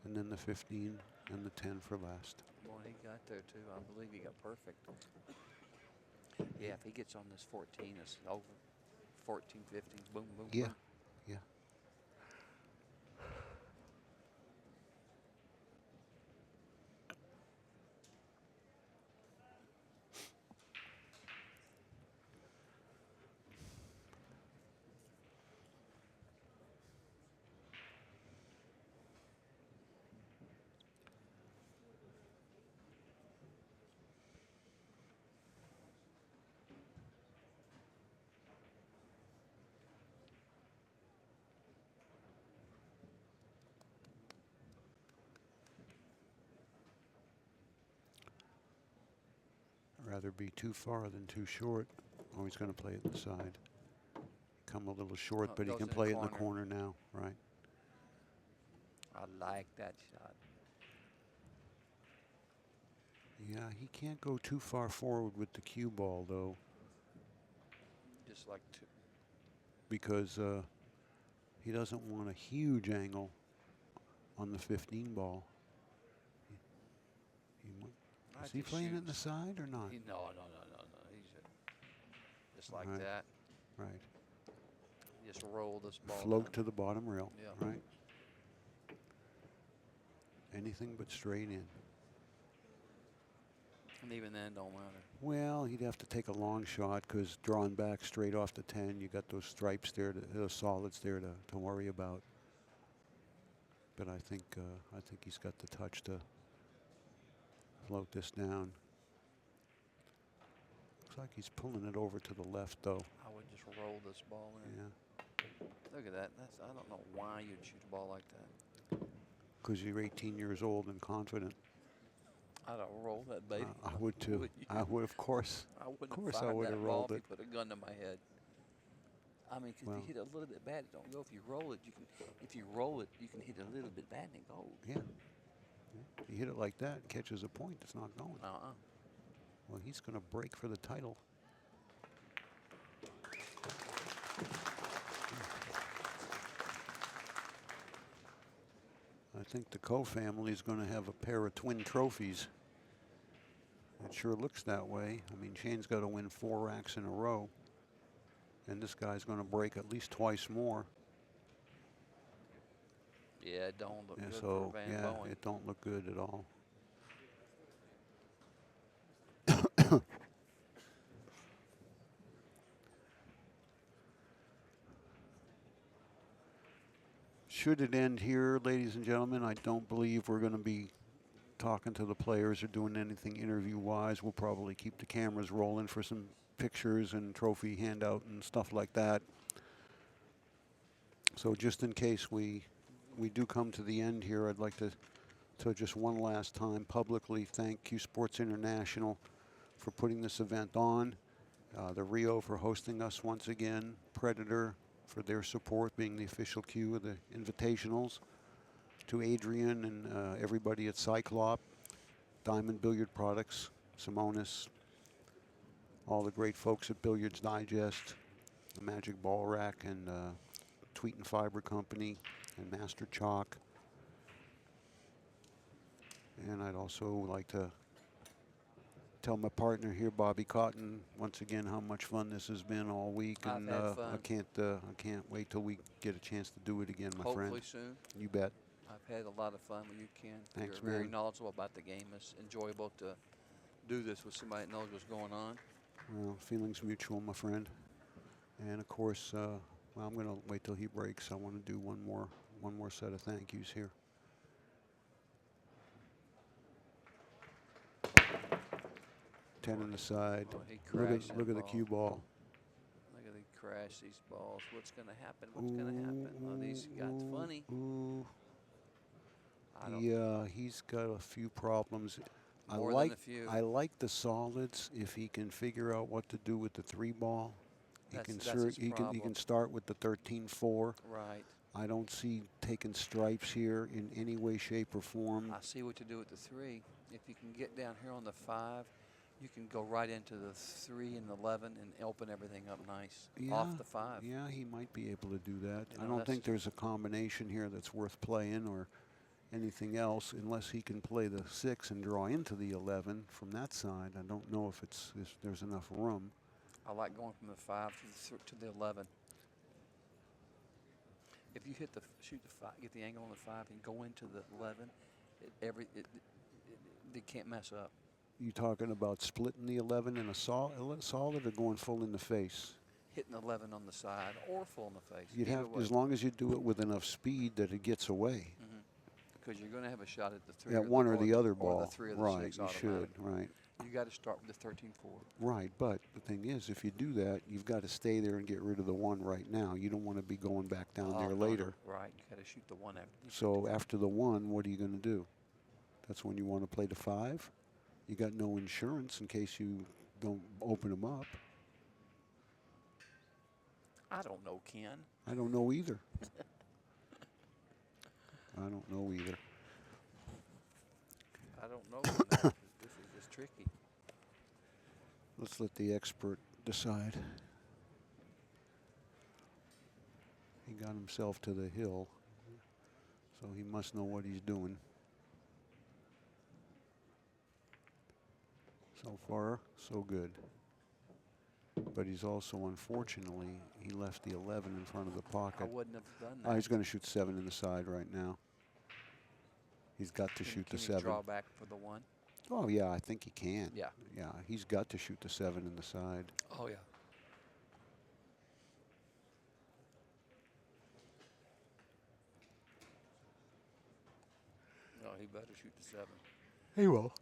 and then the 15 and the 10 for last. Boy, he got there too. I believe he got perfect. Yeah, if he gets on this 14, it's over. 14, 15, boom, boom, Yeah, boom. yeah. Rather be too far than too short. Oh, he's going to play it inside. Come a little short, Oh, but he goes can in play the it in the corner. corner now, right? I like that shot. Yeah, he can't go too far forward with the cue ball, though, Just like two. because he doesn't want a huge angle on the 15 ball. Is he playing it in the side or not? No. He's just like Right. that. Right. Just roll this ball. Float down. to the bottom rail, Yeah. right? Anything but straight in. And even then, don't matter. Well, he'd have to take a long shot, because drawing back straight off the 10, you got those stripes there, those solids there to worry about. But I think he's got the touch to float this down. Looks like he's pulling it over to the left, though. I would just roll this ball in. Yeah. Look at that. I don't know why you'd shoot a ball like that. Because you're 18 years old and confident. I'd have rolled that baby. I would too. Would you? I would, of course. I wouldn't Of course have I fired would that have ball rolled if it. you put a gun to my head. I mean, 'cause Well. if you hit it a little bit bad, it don't go. If you roll it, you can. If you roll it, you can hit it a little bit bad and it goes. Yeah. You hit it like that, and catches a point, it's not going. Well, he's going to break for the title. I think the Coe family is going to have a pair of twin trophies. It sure looks that way. I mean, Shane's got to win 4 racks in a row. And this guy's going to break at least twice more. Yeah, it don't look good So, for Van yeah, Boeing. it don't look good at all. Should it end here, ladies and gentlemen, I don't believe we're going to be talking to the players or doing anything interview-wise. We'll probably keep the cameras rolling for some pictures and trophy handout and stuff like that. So just in case we do come to the end here, I'd like to just one last time publicly thank CueSports International for putting this event on, the Rio for hosting us once again, Predator for their support, being the official cue of the Invitationals, to Adrian and everybody at Cyclop, Diamond Billiard Products, Simonis, all the great folks at Billiards Digest, the Magic Ball Rack, and Tweet and Fiber Company, and Master Chalk. And I'd also like to tell my partner here, Bobby Cotton, once again how much fun this has been all week, I've and had fun. I can't wait till we get a chance to do it again, my friend. Hopefully soon. You bet. I've had a lot of fun with you, Ken. Thanks, You're very man. knowledgeable about the game. It's enjoyable to do this with somebody that knows what's going on. Well, feelings mutual, my friend. And of course, well, I'm going to wait till he breaks. I want to do one more set of thank yous here. Ten on the side. Oh, he Look crashed at that the ball. cue ball. crash these balls. What's going to happen? What's going to happen? Oh, these got funny. Ooh. I don't, Yeah, he's got a few problems. More than a few. I like the solids if he can figure out what to do with the 3 ball. That's his He problem. can start with the 13-4. Right. I don't see taking stripes here in any way, shape, or form. I see what to do with the 3. If you can get down here on the 5, you can go right into the 3 and 11 and open everything up nice off the 5. Yeah, he might be able to do that. You know, I don't think there's a combination here that's worth playing or anything else unless he can play the 6 and draw into the 11 from that side. I don't know if there's enough room. I like going from the 5 to the 11. If you shoot the 5, get the angle on the 5 and go into the 11, they can't mess up. You talking about splitting the 11 in a solid or going full in the face? Hitting 11 on the side or full in the face. You'd have, as long as you do it with enough speed that it gets away. Because you're going to have a shot at the 3. Yeah, one or the other ball. Or the 3 or the right, 6 you automatic. should. Right. You got to start with the 13-4. Right, but the thing is, if you do that, you've got to stay there and get rid of the 1 right now. You don't want to be going back down there later. No. Right, you got to shoot the 1 after. So after the 1, what are you going to do? That's when you want to play the 5. You got no insurance in case you don't open them up. I don't know, Ken. I don't know either. I don't know either. I don't know. This is just tricky. Let's let the expert decide. He got himself to the hill, so he must know what he's doing. So far, so good. But he's also, unfortunately, he left the 11 in front of the pocket. I wouldn't have done that. He's going to shoot 7 in the side right now. He's got to shoot the 7. Can he draw back for the 1? Oh, yeah, I think he can. Yeah. Yeah, he's got to shoot the 7 in the side. Oh, yeah. No, he better shoot the 7. He will.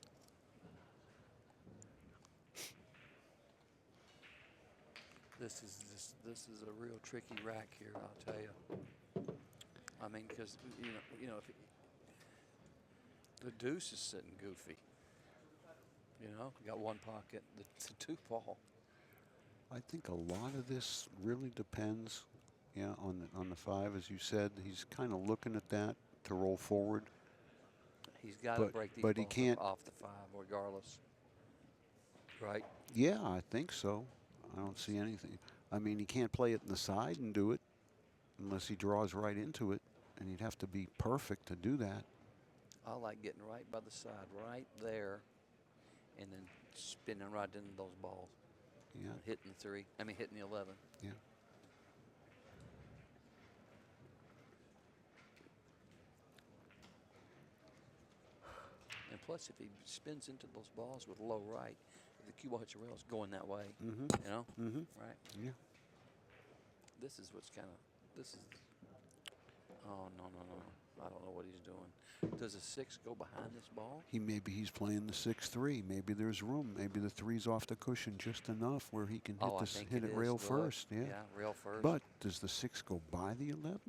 This is a real tricky rack here, I'll tell you. I mean, because you know, if the deuce is sitting goofy. You know, you got 1 pocket, the 2 ball. I think a lot of this really depends, yeah, on the 5, as you said. He's kind of looking at that to roll forward. He's got to break these but he balls can't off the 5 regardless. Right? Yeah, I think so. I don't see anything. I mean, he can't play it in the side and do it unless he draws right into it, and he'd have to be perfect to do that. I like getting right by the side, right there, and then spinning right into those balls. Yeah. Hitting the 3. I mean, hitting the 11. Yeah. And plus, if he spins into those balls with low right, if the cue ball hits the rail, it's going that way. Mm-hmm. You know? Mm-hmm. Right? Yeah. This is what's kind of, oh, no. I don't know what he's doing. Does a 6 go behind this ball? Maybe he's playing the 6-3. Maybe there's room. Maybe the 3's off the cushion just enough where he can hit it rail first. Yeah. Yeah, rail first. But does the 6 go by the 11?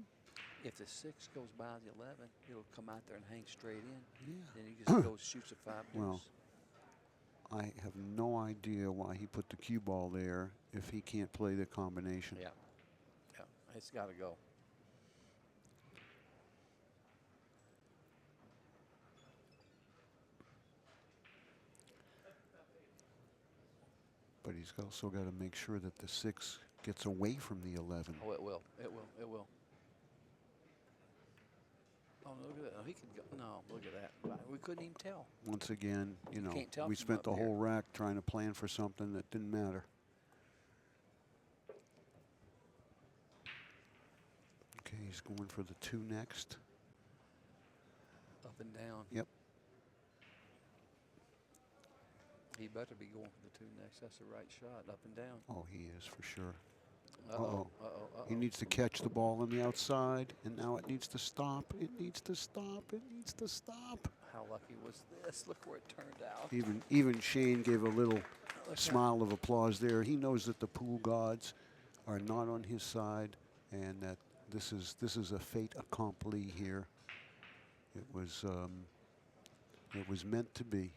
If the 6 goes by the 11, it'll come out there and hang straight in. Yeah. Then he just goes, shoots a 5 deuce. Well, I have no idea why he put the cue ball there if he can't play the combination. Yeah. Yeah, it's got to go. But he's also got to make sure that the 6 gets away from the 11. Oh, it will. It will. It will. Oh, look at that. Oh, he could go. No, look at that. We couldn't even tell. Once again, you know, can't tell we from spent up the here. whole rack trying to plan for something that didn't matter. Okay, he's going for the 2 next. Up and down. Yep. He better be going for the 2 next. That's the right shot. Up and down. Oh, he is for sure. Uh-oh. He needs to catch the ball on the outside, and now it needs to stop. It needs to stop. It needs to stop. How lucky was this? Look where it turned out. Even Shane gave a little smile of applause there. He knows that the pool gods are not on his side, and that this is a fait accompli here. It was meant to be.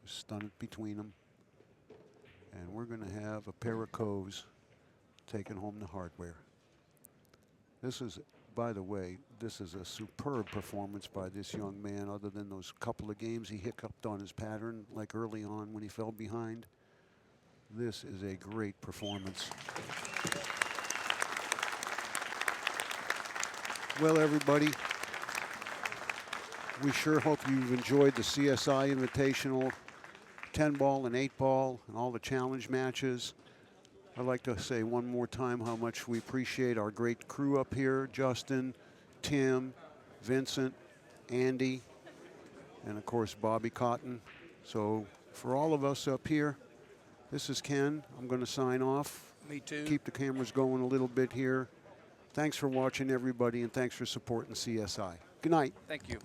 Just stun it between them, and we're going to have a pair of coves taking home the hardware. This is, by the way, this is a superb performance by this young man, other than those couple of games he hiccuped on his pattern, like early on when he fell behind. This is a great performance. Well, everybody, we sure hope you've enjoyed the CSI Invitational 10-ball and 8-ball and all the challenge matches. I'd like to say one more time how much we appreciate our great crew up here: Justin, Tim, Vincent, Andy, and of course Bobby Cotton. So for all of us up here, this is Ken. I'm going to sign off. Me too. Keep the cameras going a little bit here. Thanks for watching, everybody, and thanks for supporting CSI. Good night. Thank you.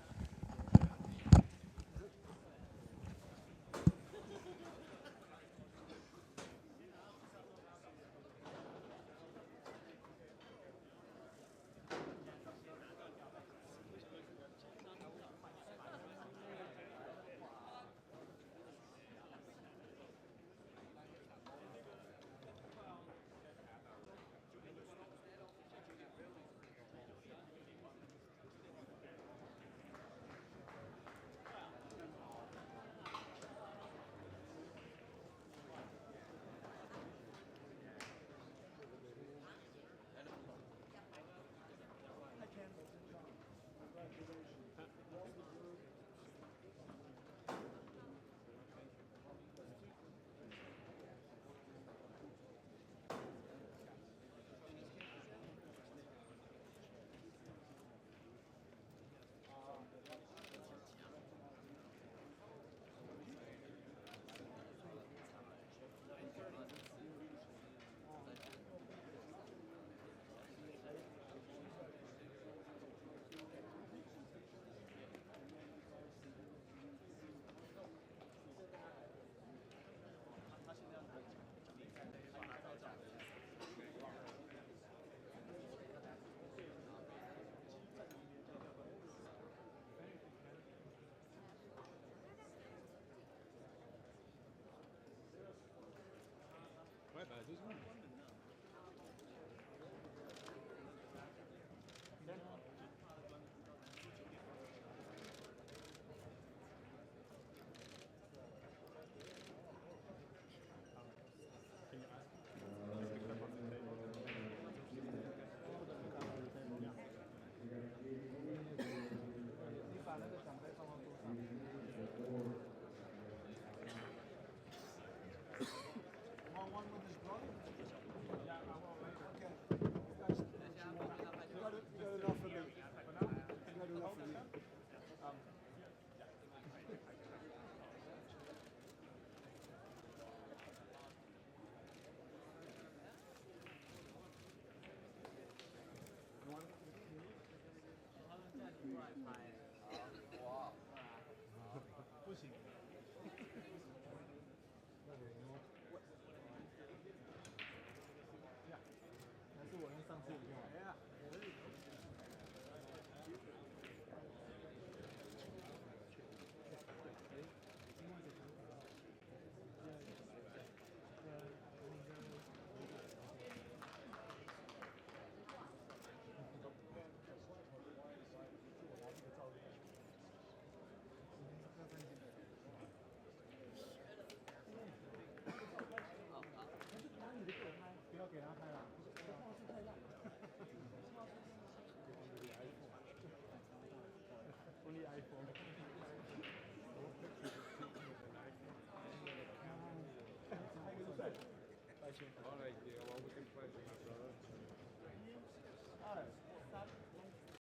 Ouais, bah 2 secondes.